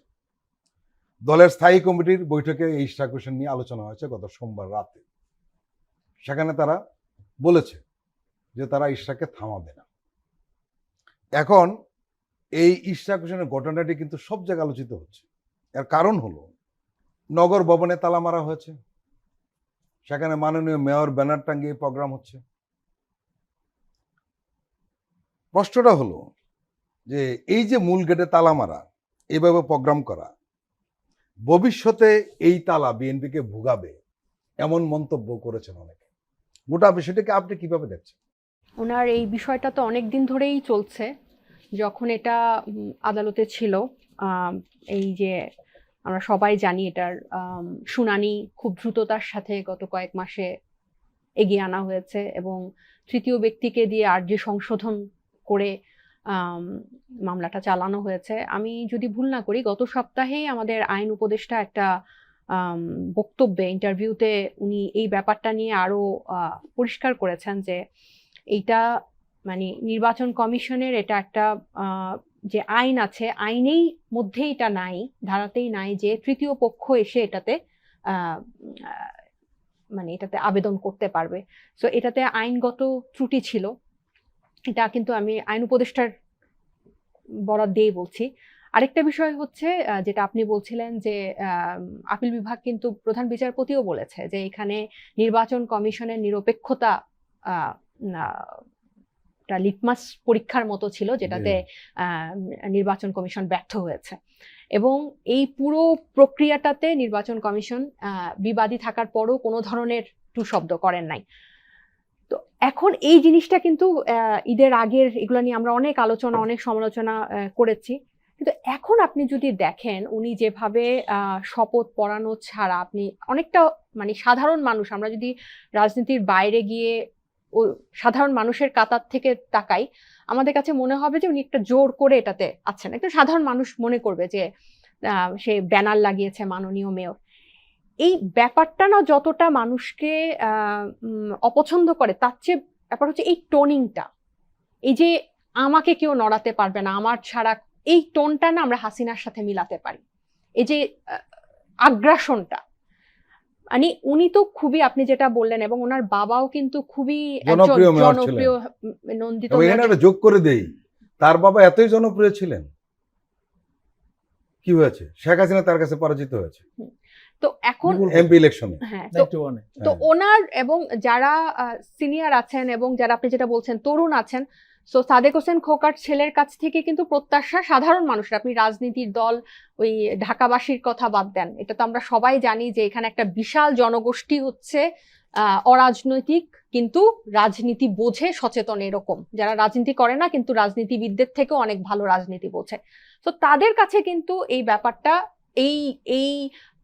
দলের স্থায়ী কমিটির বৈঠকে এই ইশরাক হোসেন নিয়ে আলোচনা হয়েছে গত সোমবার রাতে। সেখানে তারা বলেছে যে তারা ইশরাককে থামাবে না। এখন এই ইশরাক হোসেনের ঘটনাটি কিন্তু সব জায়গায় আলোচিত হচ্ছে। এর কারণ হলো নগর ভবনে তালা মারা হয়েছে, সেখানে মাননীয় মেয়র ব্যানার টাঙ্গিয়ে প্রোগ্রাম হচ্ছে। প্রশ্নটা হলো যে এই যে মূল গেটে তালা মারা, এভাবে প্রোগ্রাম করা, ভবিষ্যতে এই তালা বিএনপিকে ভোগাবে এমন মন্তব্য করেছেন অনেকে। গোটা বিষয়টাকে আপনি কিভাবে দেখছেন? ওনার এই বিষয়টা তো অনেক দিন ধরেই চলছে। যখন এটা আদালতে ছিল, এই যে আমরা সবাই জানি এটার শুনানি খুব দ্রুততার সাথে গত কয়েক মাসে এগিয়ে আনা হয়েছে, এবং তৃতীয় ব্যক্তিকে দিয়ে আর যে সংশোধন করে মামলাটা চালানো হয়েছে। আমি যদি ভুল না করি, গত সপ্তাহেই আমাদের আইন উপদেষ্টা একটা বক্তব্যে, ইন্টারভিউতে উনি এই ব্যাপারটা নিয়ে আরো পরিষ্কার করেছেন যে এইটা মানে নির্বাচন কমিশনের এটা একটা যে আইন আছে, আইনেই মধ্যে এটা নাই, ধারাতেই নাই যে তৃতীয় পক্ষ এসে এটাতে মানে এটাতে আবেদন করতে পারবে। সো এটাতে আইনগত ত্রুটি ছিল, এটা কিন্তু আমি আইন উপদেষ্টার বরাত দিয়ে বলছি। আরেকটা বিষয় হচ্ছে যেটা আপনি বলছিলেন যে আপিল বিভাগ কিন্তু প্রধান বিচারপতিও বলেছে যে এখানে নির্বাচন কমিশনের নিরপেক্ষতা লিটমাস পরীক্ষার মতো ছিল, যেটাতে নির্বাচন কমিশন ব্যর্থ হয়েছে। এবং এই পুরো প্রক্রিয়াটাতে নির্বাচন কমিশন বিবাদী থাকার পরও কোনো ধরনের টু শব্দ করেন নাই। তো এখন এই জিনিসটা কিন্তু ঈদের আগের এগুলো নিয়ে আমরা অনেক আলোচনা অনেক সমালোচনা করেছি, কিন্তু এখন আপনি যদি দেখেন উনি যেভাবে শপথ পড়ানো ছাড়া আপনি অনেকটা মানে সাধারণ মানুষ, আমরা যদি রাজনীতির বাইরে গিয়ে ও সাধারণ মানুষের কাতার থেকে তাকাই, আমাদের কাছে মনে হবে যে উনি একটা জোর করে এটাতে আছেন। একটা সাধারণ মানুষ মনে করবে যে সে ব্যানার লাগিয়েছে মাননীয় মেয়র। এই ব্যাপারটা না যতটা মানুষকে অপছন্দ করে, তার চেয়ে ব্যাপার হচ্ছে এই টোনিংটা, এই যে আমাকে কেউ নড়াতে পারবে না আমার ছাড়া, এই টোনটা না আমরা হাসিনার সাথে মিলাতে পারি। এই যে আগ্রাসনটা, মানে উনি তো খুবই, আপনি যেটা বললেন, এবং ওনার বাবাও কিন্তু খুবই একজন জনপ্রিয় মেয়র ছিলেন। জনপ্রিয় নন্দিত এবং এখানে মেয়র। একটা যোগ করে দেই, তার বাবা এতই জনপ্রিয় ছিলেন, কি হয়েছে, শেখ হাসিনা তার কাছে পরাজিত হয়েছে তো এখন এমপি ইলেকশনে। হ্যাঁ, তো 91-এ। তো ওনার এবং যারা সিনিয়র আছেন এবং যারা আপনি যেটা বলছেন তরুণ আছেন, সো সাদেক হোসেন খোকার ছেলের কাছ থেকে কিন্তু প্রত্যাশা সাধারণ মানুষের, আপনি রাজনীতির দল ওই ঢাকাবাসীর কথা বাদ দেন, এটা তো আমরা সবাই জানি যে এখানে একটা বিশাল জনগোষ্ঠী হচ্ছে অরাজনৈতিক কিন্তু রাজনীতি বোঝে, সচেতন, এরকম যারা রাজনীতি করে না কিন্তু রাজনীতিবিদদের থেকেও অনেক ভালো রাজনীতি বোঝে। তো তাদের কাছে কিন্তু এই ব্যাপারটা, এই এই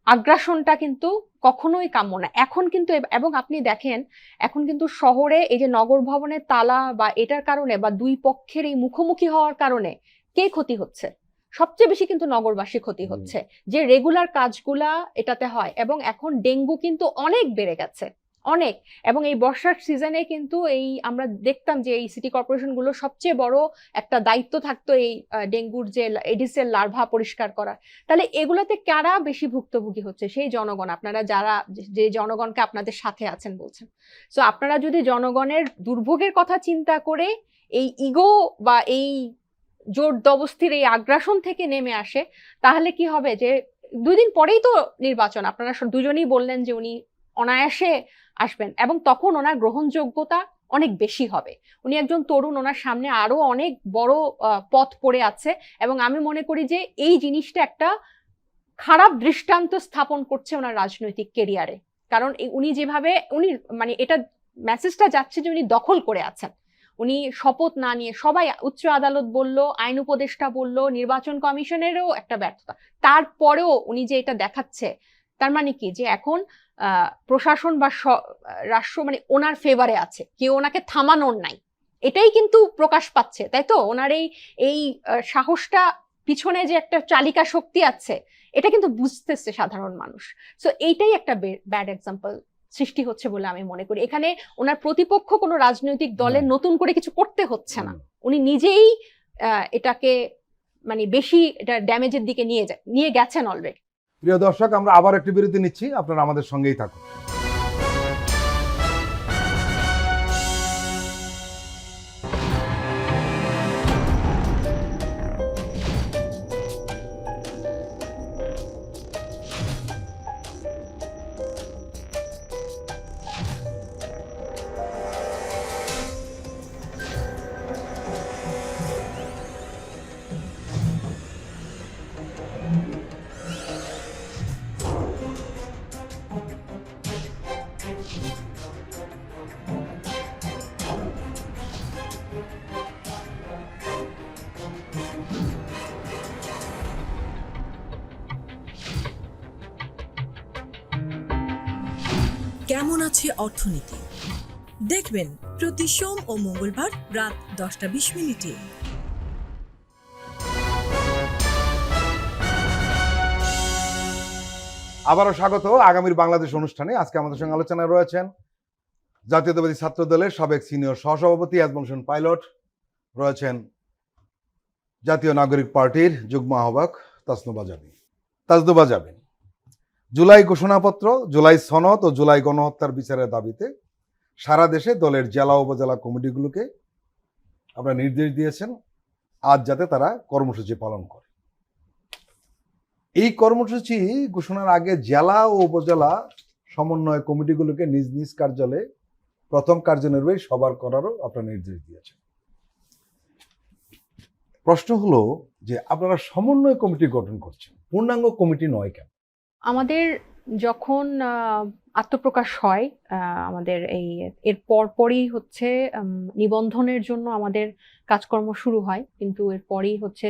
আগ্রাসনটা কিন্তু কখনোই কাম্য না এখন কিন্তু। এবং আপনি দেখেন এখন কিন্তু শহরে এই যে নগর ভবনের তালা বা এটার কারণে বা দুই পক্ষের এই মুখোমুখি হওয়ার কারণে কে ক্ষতি হচ্ছে? সবচেয়ে বেশি কিন্তু নগরবাসী ক্ষতি হচ্ছে, যে রেগুলার কাজগুলা এটাতে হয়। এবং এখন ডেঙ্গু কিন্তু অনেক বেড়ে গেছে, অনেক। এবং এই বর্ষার সিজনে কিন্তু এই আমরা দেখতাম যে এই সিটি কর্পোরেশন গুলো সবচেয়ে বড় একটা দায়িত্ব থাকতো এই ডেঙ্গুর যে এডিসের লার্ভা পরিষ্কার করা। তাহলে এগুলোতে কারা বেশি ভুক্তভোগী হচ্ছে? সেই জনগণ, আপনারা যারা যে জনগণকে আপনাদের সাথে আছেন বলছেন। সো আপনারা যদি জনগণের দুর্ভোগের কথা চিন্তা করে এই ইগো বা এই জোর দবস্তির এই আগ্রাসন থেকে নেমে আসে, তাহলে কি হবে যে 2 দিন পরেই তো নির্বাচন, আপনারা দুজনেই বললেন যে উনি অনায়াসে আসবেন এবং তখন ওনার গ্রহণযোগ্যতা অনেক বেশি হবে। উনি একজন তরুণ, ওনার সামনে আরো অনেক বড় পথ পড়ে আছে এবং আমি মনে করি যে এই জিনিসটা একটা খারাপ দৃষ্টান্ত স্থাপন করছে ওনার রাজনৈতিক কেরিয়ারে। কারণ উনি যেভাবে উনি মানে এটা মেসেজটা যাচ্ছে যে উনি দখল করে আছেন, উনি শপথ না নিয়ে, সবাই উচ্চ আদালত বলল, আইন উপদেষ্টা বলল, নির্বাচন কমিশনেরও একটা ব্যর্থতা, তারপরেও উনি যে এটা দেখাচ্ছে, তার মানে কি যে এখন প্রশাসন বা রাষ্ট্র মানে ওনার ফেভারে আছে, কেউ ওনাকে থামানোর নাই, এটাই কিন্তু প্রকাশ পাচ্ছে, তাই তো? ওনার এই সাহসটা পিছনে যে একটা চালিকা শক্তি আছে, এটা কিন্তু বুঝতেছে সাধারণ মানুষ। সো এইটাই একটা ব্যাড এক্সাম্পল সৃষ্টি হচ্ছে বলে আমি মনে করি। এখানে ওনার প্রতিপক্ষ কোনো রাজনৈতিক দলের নতুন করে কিছু করতে হচ্ছে না, উনি নিজেই এটাকে মানে বেশি এটা ড্যামেজের দিকে নিয়ে গেছেন অলরেডি। প্রিয় দর্শক, আমরা আবার একটি বিরতি নিচ্ছি, আপনারা আমাদের সঙ্গেই থাকুন। কেমন আছে অর্থনীতি দেখবেন প্রতি সোম ও মঙ্গলবার রাত 10:20 আবারও স্বাগত আগামীর বাংলাদেশ অনুষ্ঠানে। আজকে আমাদের সঙ্গে আলোচনায় রয়েছেন জাতীয়তাবাদী ছাত্র দলের সাবেক সিনিয়র সহসভাপতি এজমল হোসেন পাইলট, রয়েছেন জাতীয় নাগরিক পার্টির যুগ্ম আহ্বায়ক তাজদুবা জাবিন। জুলাই ঘোষণাপত্র, জুলাই সনদ ও জুলাই গণহত্যার বিচারের দাবিতে সারা দেশে দলের জেলা উপজেলা কমিটিগুলোকে আপনারা নির্দেশ দিয়েছেন আজ যাতে তারা কর্মসূচি পালন করে। এই কর্মসূচি ঘোষণার আগে জেলা ও উপজেলা সমন্বয় কমিটিগুলোকে নিজ নিজ কার্যালয়ে প্রথম কার্যনির্বাহী সভা করারও আপনারা নির্দেশ দিয়েছেন। প্রশ্ন হলো যে আপনারা সমন্বয় কমিটি গঠন করছেন, পূর্ণাঙ্গ কমিটি নয় কেন? আমাদের যখন আত্মপ্রকাশ হয় আমাদের এর পরপরই হচ্ছে নিবন্ধনের জন্য আমাদের কাজকর্ম শুরু হয়, কিন্তু এরপরই হচ্ছে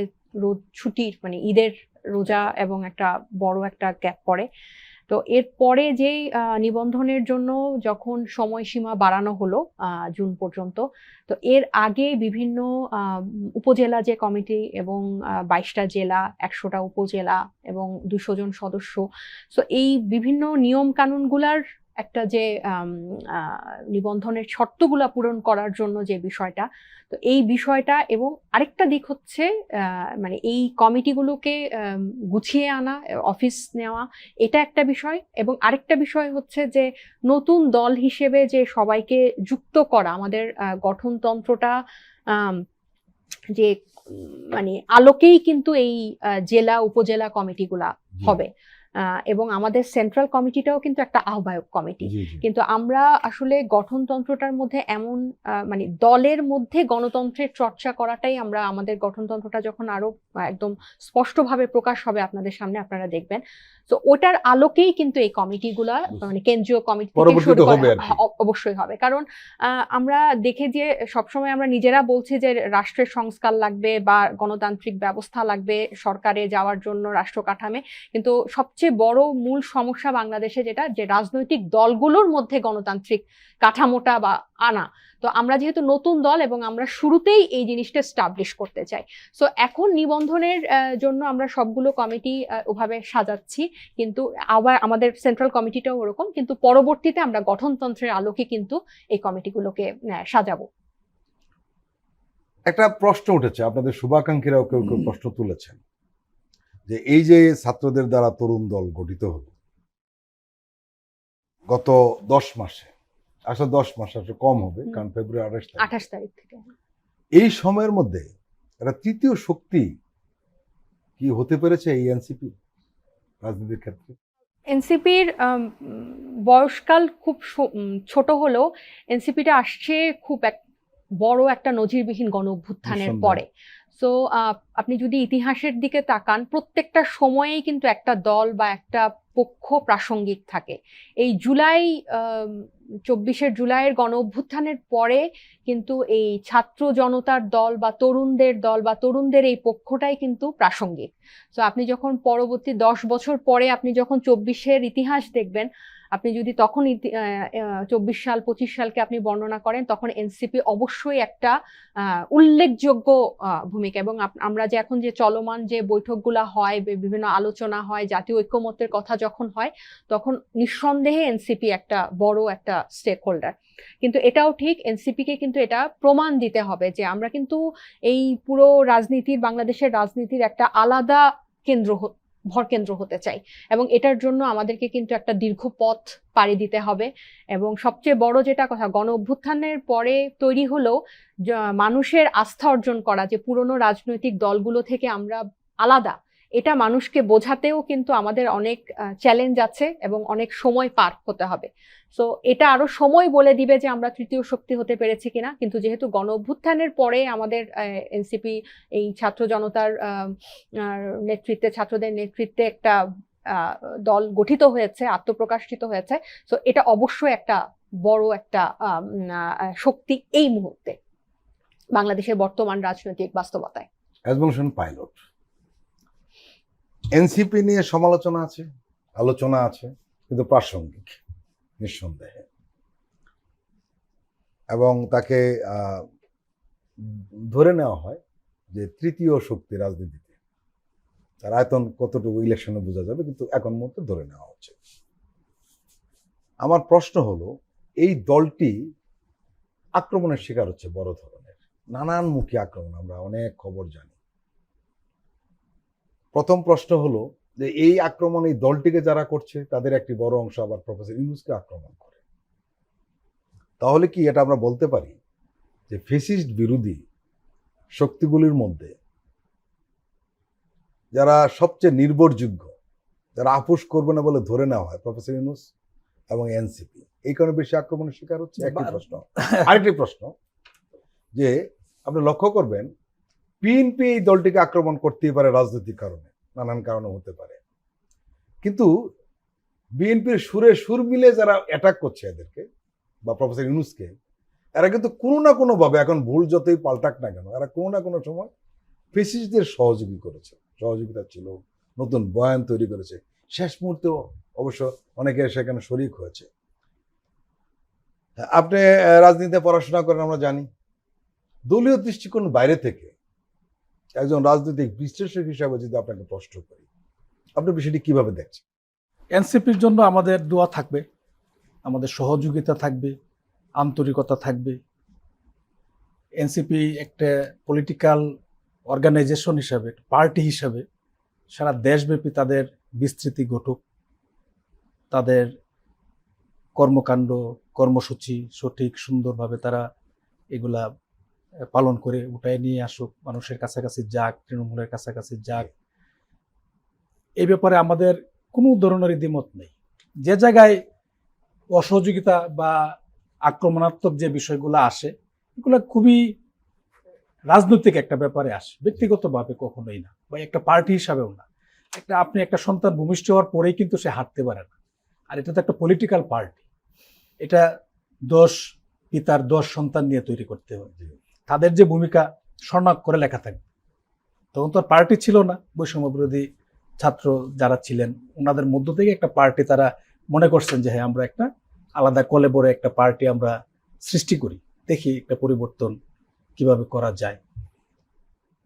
ছুটির মানে ঈদের রোজা এবং একটা বড় একটা গ্যাপ পড়ে। তো এরপরে যেই নিবন্ধনের জন্য যখন সময়সীমা বাড়ানো হলো জুন পর্যন্ত, তো এর আগে বিভিন্ন উপজেলা যে কমিটি এবং 22টা জেলা, 100টা উপজেলা এবং 200 জন সদস্য, সো এই বিভিন্ন নিয়ম কানুনগুলার একটা যে নিবন্ধনের শর্তগুলা পূরণ করার জন্য যে বিষয়টা, তো এই বিষয়টা এবং আরেকটা দিক হচ্ছে মানে এই কমিটিগুলোকে গুছিয়ে আনা, অফিস নেওয়া, এটা একটা বিষয়। এবং আরেকটা বিষয় হচ্ছে যে নতুন দল হিসেবে যে সবাইকে যুক্ত করা, আমাদের গঠনতন্ত্রটা যে মানে আলোকেই কিন্তু এই জেলা উপজেলা কমিটিগুলা হবে। এবং আমাদের সেন্ট্রাল কমিটিটাও কিন্তু একটা আহ্বায়ক কমিটি, কিন্তু আমরা আসলে গঠনতন্ত্রটার মধ্যে এমন মানে দলের মধ্যে গণতন্ত্রের চর্চা করাটাই আমরা আমাদের গঠনতন্ত্রটা যখন আরো একদম স্পষ্টভাবে প্রকাশ হবে আপনাদের সামনে, আপনারা দেখবেন। তো ওটার আলোকেই কিন্তু এই কমিটিগুলা মানে কেন্দ্রীয় কমিটি অবশ্যই হবে। কারণ আমরা দেখে যে সবসময় আমরা নিজেরা বলছি যে রাষ্ট্রের সংস্কার লাগবে বা গণতান্ত্রিক ব্যবস্থা লাগবে সরকারে যাওয়ার জন্য, রাষ্ট্র কাঠামে, কিন্তু সবচেয়ে বড় মূল সমস্যা বাংলাদেশে যেটা, যে রাজনৈতিক দলগুলোর মধ্যে গণতান্ত্রিক কাঠামোটা বা আনা। তো আমরা যেহেতু নতুন দল এবং আমরা শুরুতেই এই জিনিসটা এস্টাবলিশ করতে চাই, সো এখন নিবন্ধনের জন্য আমরা সবগুলো কমিটি ওভাবে সাজাচ্ছি, কিন্তু আবার আমাদের সেন্ট্রাল কমিটিটাও ওরকম, কিন্তু পরবর্তীতে আমরা গঠনতন্ত্রের আলোকে কিন্তু এই কমিটিগুলোকে সাজাবো। একটা প্রশ্ন উঠেছে, আপনাদের শুভাকাঙ্ক্ষীরাও কেউ কেউ প্রশ্ন তুলেছেন যে এই যে ছাত্রদের দ্বারা তরুণ দল গঠিত হলো গত 10 মাসে, আসলে 10 মাস আসলে কম হবে, কারণ ফেব্রুয়ারি 28 তারিখ থেকে, এই সময়ের মধ্যে একটা তৃতীয় শক্তি কি হতে পেরেছে এই এনসিপি রাজনীতির ক্ষেত্রে? এনসিপির বয়সকাল খুব ছোট হলেও এনসিপিটা আসছে খুব বড় একটা নজিরবিহীন গণ অভ্যুত্থানের পরে। সো আপনি যদি ইতিহাসের দিকে তাকান, প্রত্যেকটা সময়েই কিন্তু একটা দল বা একটা পক্ষ প্রাসঙ্গিক থাকে। এই 24 জুলাইয়ের গণ অভ্যুত্থানের পরে কিন্তু এই ছাত্র জনতার দল বা তরুণদের দল বা তরুণদের এই পক্ষটাই কিন্তু প্রাসঙ্গিক। তো আপনি যখন পরবর্তী 10 বছর পরে আপনি যখন 24-এর ইতিহাস দেখবেন, আপনি যদি তখন 24 সাল 25 সালকে আপনি বর্ণনা করেন, তখন এনসিপি অবশ্যই একটা উল্লেখযোগ্য ভূমিকা। এবং আমরা যে এখন যে চলমান যে বৈঠকগুলো হয়, বিভিন্ন আলোচনা হয়, জাতীয় ঐক্যমত্যের কথা যখন হয়, তখন নিঃসন্দেহে এনসিপি একটা বড় একটা স্টেক হোল্ডার। কিন্তু এটাও ঠিক, এনসিপিকে কিন্তু এটা প্রমাণ দিতে হবে যে আমরা কিন্তু এই পুরো রাজনীতির, বাংলাদেশের রাজনীতির একটা আলাদা ভরকেন্দ্র হতে চাই, এবং এটার জন্য আমাদেরকে কিন্তু একটা দীর্ঘ পথ পাড়ি দিতে হবে। এবং সবচেয়ে বড় যেটা কথা, গণ অভ্যুত্থানের পরে তৈরি হলো মানুষের আস্থা অর্জন করা, যে পুরনো রাজনৈতিক দলগুলো থেকে আমরা আলাদা, এটা মানুষকে বোঝাতেও কিন্তু আমাদের অনেক চ্যালেঞ্জ আছে এবং অনেক সময় পার হতে হবে। সো এটা আরো সময় বলে দিবে যে আমরা তৃতীয় শক্তি হতে পেরেছি কিনা। কিন্তু যেহেতু গণ অভ্যুত্থানের পরে আমাদের এনসিপি এই ছাত্র জনতার নেতৃত্বে, ছাত্রদের নেতৃত্বে একটা দল গঠিত হয়েছে, আত্মপ্রকাশিত হয়েছে, সো এটা অবশ্যই একটা বড় একটা শক্তি এই মুহূর্তে বাংলাদেশের বর্তমান রাজনৈতিক বাস্তবতায়। অ্যাজমুলেশন পাইলট, এনসিপি নিয়ে সমালোচনা আছে, আলোচনা আছে, কিন্তু প্রাসঙ্গিক নিঃসন্দেহে, এবং তাকে ধরে নেওয়া হয় যে তৃতীয় শক্তি রাজনীতিতে। তার আয়তন কতটুকু ইলেকশনে বোঝা যাবে, কিন্তু এখন মুহূর্তে ধরে নেওয়া হচ্ছে। আমার প্রশ্ন হলো, এই দলটি আক্রমণের শিকার হচ্ছে বড় ধরনের, নানানমুখী আক্রমণ, আমরা অনেক খবর জানি। প্রথম প্রশ্ন হলো যে এই আক্রমণ এই দলটিকে যারা করছে তাদের একটি বড় অংশ আবার প্রফেসর ইউনূসকে আক্রমণ করে। তাহলে কি এটা আমরা বলতে পারি যে ফ্যাসিস্ট বিরোধী শক্তিগুলির মধ্যে যারা সবচেয়ে নির্ভরযোগ্য, যারা আপোষ করবে না বলে ধরে নেওয়া হয়, প্রফেসর ইউনূস এবং এনসিপি, এই কারণে বেশি আক্রমণের শিকার হচ্ছে? একটি প্রশ্ন। আরেকটি প্রশ্ন, যে আপনি লক্ষ্য করবেন বিএনপি এই দলটিকে আক্রমণ করতেই পারে রাজনৈতিক কারণে, নানান কারণে হতে পারে, কিন্তু বিএনপির সুরে সুর মিলে যারা অ্যাটাক করছে এদেরকে বা প্রফেসর ইউনূসকে, এরা কিন্তু কোনো না কোনো ভাবে, এখন ভুল যতই পাল্টাক না কেন, এরা কোনো না কোনো সময় ফেসিস্টদের সহযোগিতা ছিল, নতুন বয়ান তৈরি করেছে। শেষ মুহূর্তেও অবশ্য অনেকে সেখানে শরিক হয়েছে। আপনি রাজনীতিতে পড়াশোনা করেন, আমরা জানি। দলীয় দৃষ্টিকোণ বাইরে থেকে একজন রাজনৈতিক বিশ্লেষক হিসাবে যদি আপনাকে প্রশ্ন করি, আপনি বিষয়টি কিভাবে দেখছেন? এনসিপির জন্য আমাদের দোয়া থাকবে, আমাদের সহযোগিতা থাকবে, আন্তরিকতা থাকবে। এনসিপি একটা পলিটিক্যাল অর্গানাইজেশন হিসাবে, পার্টি হিসাবে সারা দেশব্যাপী তাদের বিস্তৃতি ঘটুক, তাদের কর্মকাণ্ড কর্মসূচি সঠিক সুন্দরভাবে তারা এগুলা পালন করে উঠায় নিয়ে আসুক, মানুষের কাছাকাছি যাক, তৃণমূলের কাছাকাছি যাক। এই ব্যাপারে আমাদের কোনো ধরনের দ্বিমত নেই। যে জায়গায় অসহযোগিতা বা আক্রমণাত্মক যে বিষয়গুলো আসে, এগুলো খুবই রাজনৈতিক একটা ব্যাপারে আসে, ব্যক্তিগতভাবে কখনোই না, বা একটা পার্টি হিসাবেও না। আপনি একটা সন্তান ভূমিষ্ঠ হওয়ার পরেই কিন্তু সে হাঁটতে পারে না, আর এটা তো একটা পলিটিক্যাল পার্টি। এটা 10 পিতার 10 সন্তান নিয়ে তৈরি করতে হবে। তাদের যে ভূমিকা শনাক্ত করে লেখা থাকবে। তখন তো আর পার্টি ছিল না, বৈষম্য বিরোধী ছাত্র যারা ছিলেন ওনাদের মধ্য থেকে একটা পার্টি তারা মনে করছেন যে হ্যাঁ, আমরা একটা আলাদা কলেবরে একটা পার্টি আমরা সৃষ্টি করি, দেখি একটা পরিবর্তন কিভাবে করা যায়।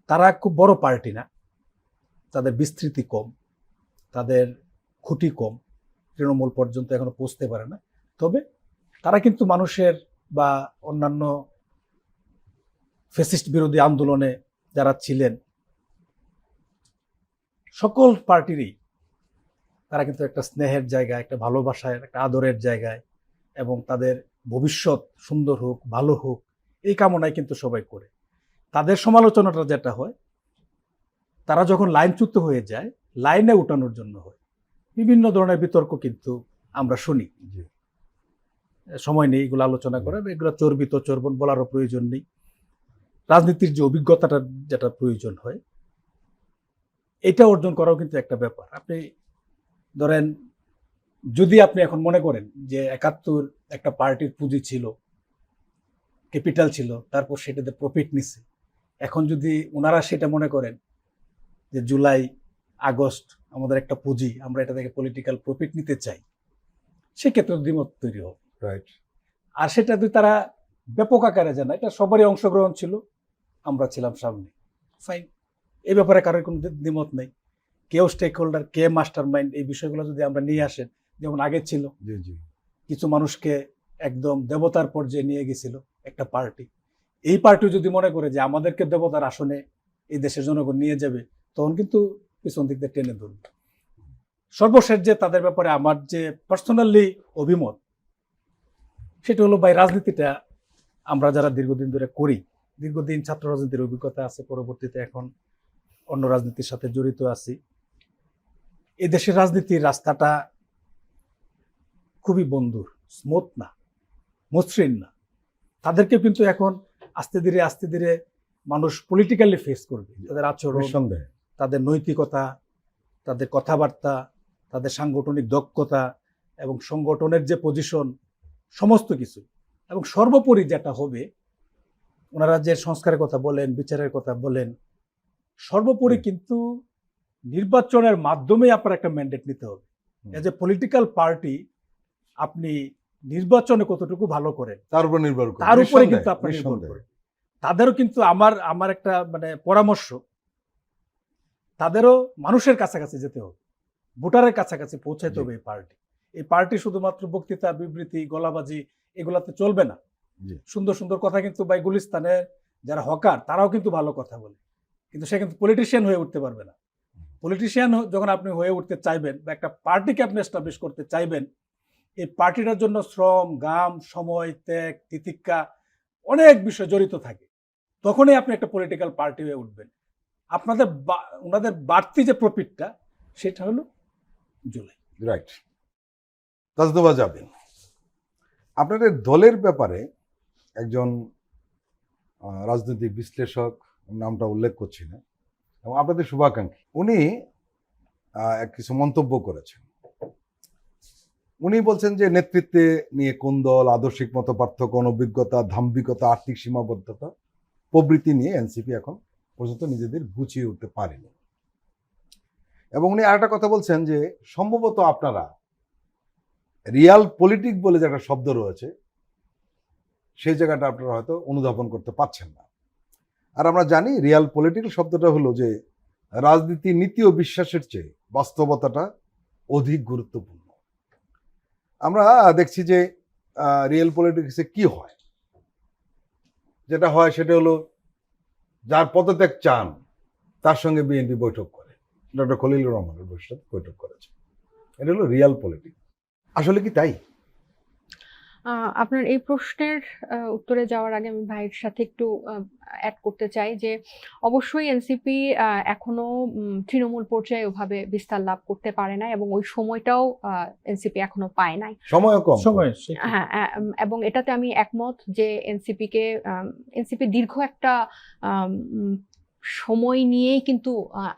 তারা খুব বড় পার্টি না, তাদের বিস্তৃতি কম, তাদের খুঁটি কম, তৃণমূল পর্যন্ত এখনো পৌঁছতে পারে না। তবে তারা কিন্তু মানুষের বা অন্যান্য ফ্যাসিস্ট বিরোধী আন্দোলনে যারা ছিলেন সকল পার্টিরই তারা কিন্তু একটা স্নেহের জায়গায়, একটা ভালোবাসায়, একটা আদরের জায়গায়, এবং তাদের ভবিষ্যৎ সুন্দর হোক, ভালো হোক, এই কামনায় কিন্তু সবাই করে। তাদের সমালোচনাটা যেটা হয়, তারা যখন লাইনচ্যুত হয়ে যায়, লাইনে উঠানোর জন্য হয়। বিভিন্ন ধরনের বিতর্ক কিন্তু আমরা শুনি। সময় নেই এগুলো আলোচনা করার, এগুলো চর্বিত চর্বণ বলারও প্রয়োজন নেই। রাজনীতির যে অভিজ্ঞতাটা যেটা প্রয়োজন হয়, এটা অর্জন করাও কিন্তু একটা ব্যাপার। আপনি ধরেন, যদি আপনি এখন মনে করেন যে 71 একটা পার্টির পুঁজি ছিল, ক্যাপিটাল ছিল, তারপর সেটাতে প্রফিট নিচ্ছে, এখন যদি ওনারা সেটা মনে করেন যে জুলাই আগস্ট আমাদের একটা পুঁজি, আমরা এটা থেকে পলিটিক্যাল প্রফিট নিতে চাই, সেক্ষেত্রে দ্বিমত তৈরি হবে। রাইট। আর সেটা যদি তারা ব্যাপক আকারে জানা, এটা সবারই অংশগ্রহণ ছিল, আমরা ছিলাম সামনে, ফাইন, এই ব্যাপারে কারোর কোনো দ্বিমত নেই। কেউ স্টেক হোল্ডার, কে মাস্টার মাইন্ড, এই বিষয়গুলো যদি আমরা নিয়ে আসেন, যেমন আগে ছিল কিছু মানুষকে একদম দেবতার পর্যায়ে নিয়ে গেছিল একটা পার্টি, এই পার্টি যদি মনে করে যে আমাদেরকে দেবতার আসনে এই দেশের জনগণ নিয়ে যাবে, তখন কিন্তু পিছন দিক দিয়ে টেনে ধরবে। সর্বশেষ যে তাদের ব্যাপারে আমার যে পার্সোনালি অভিমত, সেটা হলো ভাই, রাজনীতিটা আমরা যারা দীর্ঘদিন ধরে করি, দীর্ঘদিন ছাত্র রাজনীতির অভিজ্ঞতা আছে, পরবর্তীতে এখন অন্য রাজনীতির সাথে জড়িত আছি, এই দেশের রাজনীতির রাস্তাটা খুবই বন্ধুর, স্মুথ না, মসৃণ না। তাদেরকে কিন্তু এখন আস্তে ধীরে মানুষ পলিটিক্যালি ফেস করবে। তাদের আচরণ, তাদের নৈতিকতা, তাদের কথাবার্তা, তাদের সাংগঠনিক দক্ষতা এবং সংগঠনের যে পজিশন, সমস্ত কিছু। এবং সর্বোপরি যেটা হবে, ওনারা যে সংস্কারের কথা বলেন, বিচারের কথা বলেন, সর্বোপরি কিন্তু নির্বাচনের মাধ্যমে আপনার একটা ম্যান্ডেট নিতে হবে। এজ এ পলিটিক্যাল পার্টি আপনি নির্বাচনে কতটুকু ভালো করেন তার উপরে কিন্তু আপনার নির্ভর করে। তাদেরও কিন্তু আমার একটা মানে পরামর্শ, তাদেরও মানুষের কাছাকাছি যেতে হবে, ভোটারের কাছাকাছি পৌঁছাইতে হবে। এই পার্টি শুধুমাত্র বক্তৃতা, বিবৃতি, গলাবাজি এগুলাতে চলবে না। সুন্দর সুন্দর কথা কিন্তু ভাই, গুলিস্তানের যারা হকার তারাও কিন্তু ভালো কথা বলে, কিন্তু সে কিন্তু পলিটিশিয়ান হয়ে উঠতে পারবে না। পলিটিশিয়ান যখন আপনি হয়ে উঠতে চাইবেন বা একটা পার্টিকে আপনি এস্টাবলিশ করতে চাইবেন, এই পার্টিটার জন্য শ্রম, ঘাম, সময়, ত্যাগ, তিতিক্ষা, অনেক বিষয় জড়িত থাকে। তখনই আপনি একটা পলিটিক্যাল পার্টি হয়ে উঠবেন। ওনাদের বাড়তি যে প্রফিটটা, সেটা হলো জুলাই। রাইট। তাজদুবা যাবেন, আপনাদের দলের ব্যাপারে একজন রাজনৈতিক বিশ্লেষক, নামটা উল্লেখ করছি না, এবং আপনাদের শুভাকাঙ্ক্ষী, উনি কিছু মন্তব্য করেছেন। উনি বলছেন যে নেতৃত্বে নিয়ে কোন্দল, আদর্শিক মত পার্থক্য, অনভিজ্ঞতা, ধাম্বিকতা, আর্থিক সীমাবদ্ধতা প্রভৃতি নিয়ে এনসিপি এখন পর্যন্ত নিজেদের গুছিয়ে উঠতে পারেনি। এবং উনি আরেকটা কথা বলছেন যে সম্ভবত আপনারা রিয়াল পলিটিক বলে যে একটা শব্দ রয়েছে সেই জায়গাটা আপনারা হয়তো অনুধাবন করতে পারছেন না। আর আমরা জানি রিয়াল পলিটিক্যাল শব্দটা হলো যে রাজনীতি, নীতি ও বিশ্বাসের চেয়ে বাস্তবতাটা অধিক গুরুত্বপূর্ণ। আমরা দেখছি যে রিয়েল পলিটিক্সে কি হয়, যেটা হয় সেটা হলো যার পদত্যাগ চান তার সঙ্গে বিএনপি বৈঠক করে, ডক্টর খলিলুর রহমানের বৈঠক করেছে। এটা হলো রিয়াল পলিটিক্স। আসলে কি তাই? আপনার এই প্রশ্নের উত্তরে যাওয়ার আগে আমি ভাইয়ের সাথে একটু অ্যাড করতে চাই যে অবশ্যই এনসিপি এখনো তৃণমূল পর্যায়ে ওভাবে বিস্তার লাভ করতে পারে না এবং ওই সময়টাও এনসিপি এখনো পায় নাই। সময়ও কম। হ্যাঁ, এবং এটাতে আমি একমত যে এনসিপি দীর্ঘ একটা সময় নিয়েই কিন্তু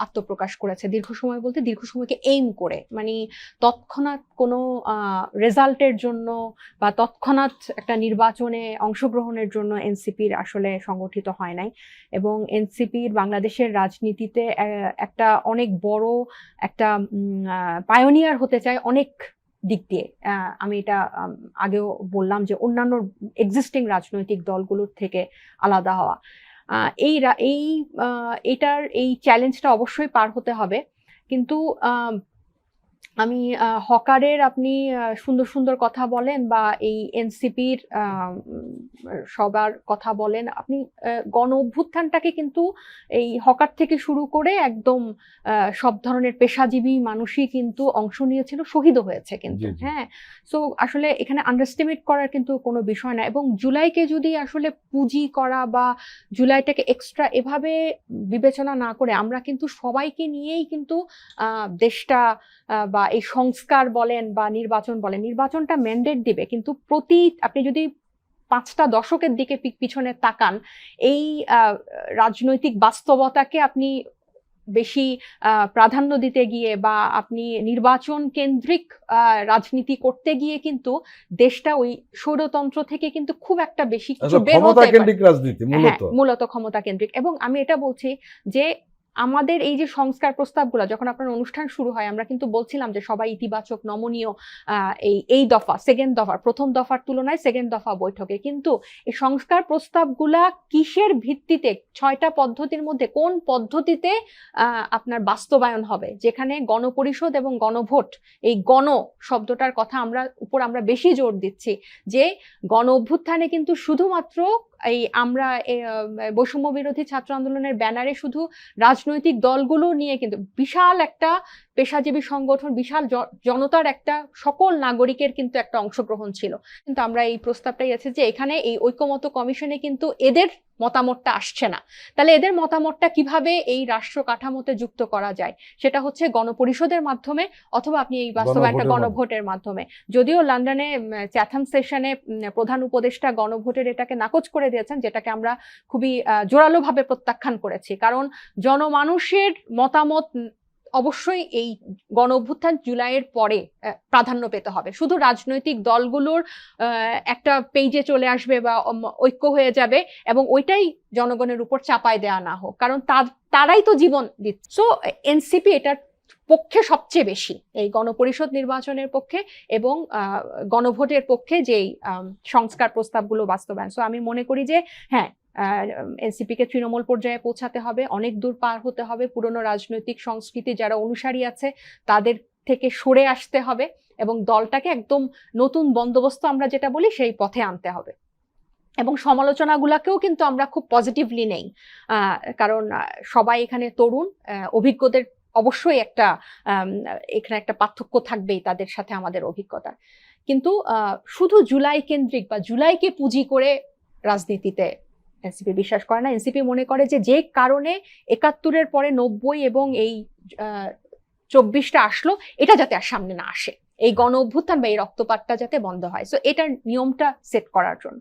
আত্মপ্রকাশ করেছে। দীর্ঘ সময় বলতে দীর্ঘ সময়কে এইম করে, মানে তৎক্ষণাৎ কোনো রেজাল্টের জন্য বা তৎক্ষণাৎ একটা নির্বাচনে অংশগ্রহণের জন্য এনসিপির আসলে সংগঠিত হয় নাই। এবং এনসিপির বাংলাদেশের রাজনীতিতে একটা অনেক বড় একটা পায়োনিয়ার হতে চায় অনেক দিক দিয়ে। আমি এটা আগেও বললাম যে অন্যান্য এক্সিস্টিং রাজনৈতিক দলগুলোর থেকে আলাদা হওয়া, এটার এই চ্যালেঞ্জটা অবশ্যই পার হতে হবে। কিন্তু আমি হকারের আপনি সুন্দর সুন্দর কথা বলেন বা এই এনসিপির সবার কথা বলেন, আপনি গণ অভ্যুত্থানটাকে কিন্তু এই হকার থেকে শুরু করে একদম সব ধরনের পেশাজীবী মানুষই কিন্তু অংশ নিয়েছিল, শহীদও হয়েছে কিন্তু। হ্যাঁ, সো আসলে এখানে আন্ডারস্টিমেট করার কিন্তু কোনো বিষয় না। এবং জুলাইকে যদি আসলে পুঁজি করা বা জুলাইটাকে এক্সট্রা এভাবে বিবেচনা না করে আমরা কিন্তু সবাইকে নিয়েই কিন্তু দেশটা বা এই সংস্কার বলেন বা নির্বাচন বলেন, নির্বাচনটা ম্যান্ডেট দিবে, কিন্তু আপনি যদি 5টা দশকের দিকে পিছনে তাকান, এই রাজনৈতিক বাস্তবতাকে আপনি বেশি প্রাধান্য দিতে গিয়ে বা আপনি নির্বাচন কেন্দ্রিক রাজনীতি করতে গিয়ে কিন্তু দেশটা ওই স্বৈরতন্ত্র থেকে কিন্তু খুব একটা বেশি কিছু বের হতে পারে। মূলত ক্ষমতা কেন্দ্রিক। এবং আমি এটা বলছি যে আমাদের এই যে সংস্কার প্রস্তাবগুলো যখন আপনার অনুষ্ঠান শুরু হয় আমরা কিন্তু বলছিলাম যে সবাই ইতিবাচক, নমনীয় এই দফা, সেকেন্ড দফার, প্রথম দফার তুলনায় সেকেন্ড দফা বৈঠকে। কিন্তু এই সংস্কার প্রস্তাবগুলা কিসের ভিত্তিতে, 6টা পদ্ধতির মধ্যে কোন পদ্ধতিতে আপনার বাস্তবায়ন হবে, যেখানে গণপরিষদ এবং গণভোট, এই গণ শব্দটার কথা আমরা বেশি জোর দিচ্ছি যে গণ অভ্যুত্থানে কিন্তু শুধুমাত্র আমরা বৈষম্য বিরোধী ছাত্র আন্দোলনের ব্যানারে শুধু রাজনৈতিক দলগুলো নিয়ে কিন্তু বিশাল একটা পেশাজীবী সংগঠন, বিশাল জনতার একটা সকল নাগরিকের কিন্তু একটা অংশগ্রহণ ছিল। কিন্তু আমরা এই প্রস্তাবটাই আছে যে এখানে এই ঐক্যমত্য কমিশনে কিন্তু এদের মতামতটা আসছে না। তাহলে এদের মতামতটা কিভাবে এই রাষ্ট্র কাঠামোতে যুক্ত করা যায়, সেটা হচ্ছে গণপরিষদের মাধ্যমে অথবা আপনি এই বাস্তবায়নটা গণভোটের মাধ্যমে। যদিও লন্ডনে চ্যাথাম সেশনে প্রধান উপদেষ্টা গণভোটের এটাকে নাকচ করে দিয়েছেন, যেটাকে আমরা খুবই জোরালোভাবে প্রত্যাখ্যান করেছি। কারণ জনমানুষের মতামত অবশ্যই এই গণ অভ্যুত্থান জুলাইয়ের পরে প্রাধান্য পেতে হবে। শুধু রাজনৈতিক দলগুলোর একটা পেজে চলে আসবে বা ঐক্য হয়ে যাবে এবং ওইটাই জনগণের উপর চাপায় দেওয়া না হোক, কারণ তারাই তো জীবন দিচ্ছে। সো এনসিপি এটার পক্ষে সবচেয়ে বেশি, এই গণপরিষদ নির্বাচনের পক্ষে এবং গণভোটের পক্ষে যেই সংস্কার প্রস্তাবগুলো বাস্তবায়ন। সো আমি মনে করি যে হ্যাঁ, এনসিপিকে তৃণমূল পর্যায়ে পৌঁছাতে হবে, অনেক দূর পার হতে হবে, পুরনো রাজনৈতিক সংস্কৃতি যারা অনুসারী আছে তাদের থেকে সরে আসতে হবে এবং দলটাকে একদম নতুন বন্দোবস্ত আমরা যেটা বলি সেই পথে আনতে হবে। এবং সমালোচনাগুলোকেও কিন্তু আমরা খুব পজিটিভলি নেই, কারণ সবাই এখানে তরুণ, অভিজ্ঞদের অবশ্যই এখানে একটা পার্থক্য থাকবেই তাদের সাথে আমাদের অভিজ্ঞতা। কিন্তু শুধু জুলাই কেন্দ্রিক বা জুলাইকে পুঁজি করে রাজনীতিতে এনসিপি বিশ্বাস করে না। এনসিপি মনে করে যে কারণে ৭১-এর পরে ৯০ এবং এই ২৪টা আসলো, এটা যাতে আর সামনে না আসে, এই গণ অভ্যুত্থান বা এই রক্তপাতটা যাতে বন্ধ হয়। সো এটার নিয়মটা সেট করার জন্য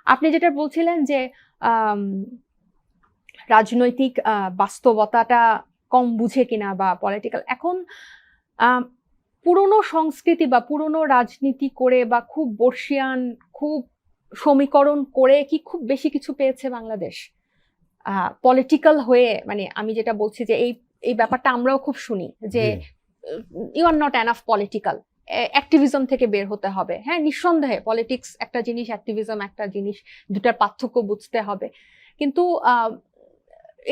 আপনি যেটা বলছিলেন যে রাজনৈতিক বাস্তবতাটা কম বুঝে কিনা বা পলিটিক্যাল, এখন পুরনো সংস্কৃতি বা পুরনো রাজনীতি করে বা খুব বর্ষিয়ান, খুব সমীকরণ করে কি খুব বেশি কিছু পেয়েছে বাংলাদেশ? পলিটিক্যাল হয়ে, মানে আমি যেটা বলছি যে এই ব্যাপারটা আমরাও খুব শুনি যে you are not enough political, activism থেকে বের হতে হবে। হ্যাঁ, নিঃসন্দেহে পলিটিক্স একটা জিনিস, অ্যাক্টিভিজম একটা জিনিস, দুটার পার্থক্য বুঝতে হবে। কিন্তু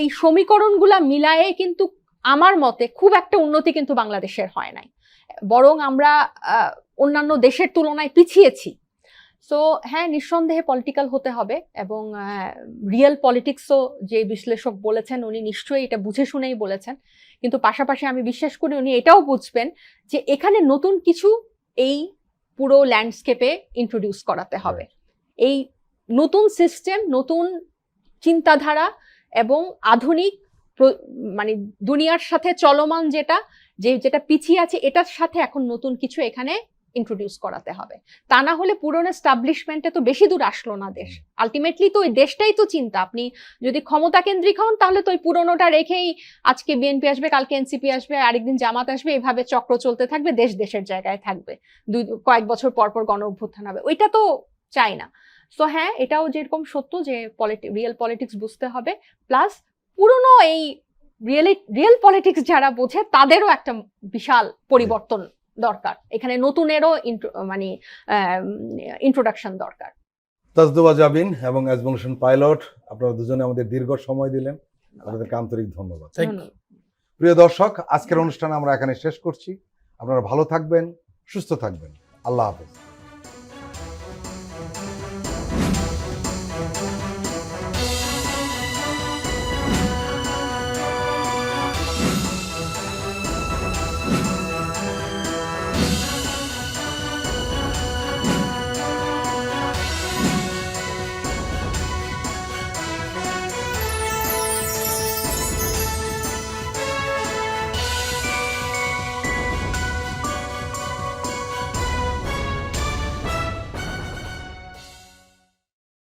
এই সমীকরণগুলা মিলায়ে কিন্তু আমার মতে খুব একটা উন্নতি কিন্তু বাংলাদেশের হয় নাই, বরং আমরা অন্যান্য দেশের তুলনায় পিছিয়েছি। সো হ্যাঁ, নিঃসন্দেহে পলিটিক্যাল হতে হবে, এবং রিয়েল পলিটিক্সও যে বিশ্লেষক বলেছেন উনি নিশ্চয়ই এটা বুঝে শুনেই বলেছেন। কিন্তু পাশাপাশি আমি বিশ্বাস করি উনি এটাও বুঝবেন যে এখানে নতুন কিছু এই পুরো ল্যান্ডস্কেপে ইন্ট্রোডিউস করাতে হবে। এই নতুন সিস্টেম, নতুন চিন্তাধারা এবং আধুনিক মানে দুনিয়ার সাথে চলমান যেটা পিছিয়ে আছে এটার সাথে এখন নতুন কিছু এখানে ইন্ট্রোডিউস করাতে হবে। তা না হলে পুরনো এস্টাবলিশমেন্টে তো বেশি দূর আসলো না দেশ। আলটিমেটলি তো ওই দেশটাই তো চিন্তা। আপনি যদি ক্ষমতা কেন্দ্রিক হন তাহলে তো ওই পুরনোটা রেখেই আজকে বিএনপি আসবে, কালকে এনসিপি আসবে, আরেকদিন জামাত আসবে, এভাবে চক্র চলতে থাকবে, দেশ দেশের জায়গায় থাকবে, কয়েক বছর পর পর গণ অভ্যুত্থান হবে। ওইটা তো চাই না। সো হ্যাঁ, এটাও যেরকম সত্য যে রিয়েল পলিটিক্স বুঝতে হবে, প্লাস পুরনো এই রিয়েল পলিটিক্স যারা বোঝে তাদেরও একটা বিশাল পরিবর্তন দরকার। এখানে নতুনেরও মানে ইন্ট্রোডাকশন দরকার। তাজদুবা জাবিন এবং এজমুলশন পাইলট, আপনারা দুজনে আমাদের দীর্ঘ সময় দিলেন, আপনাদেরকে আন্তরিক ধন্যবাদ। প্রিয় দর্শক, আজকের অনুষ্ঠান আমরা এখানে শেষ করছি। আপনারা ভালো থাকবেন, সুস্থ থাকবেন। আল্লাহ হাফেজ।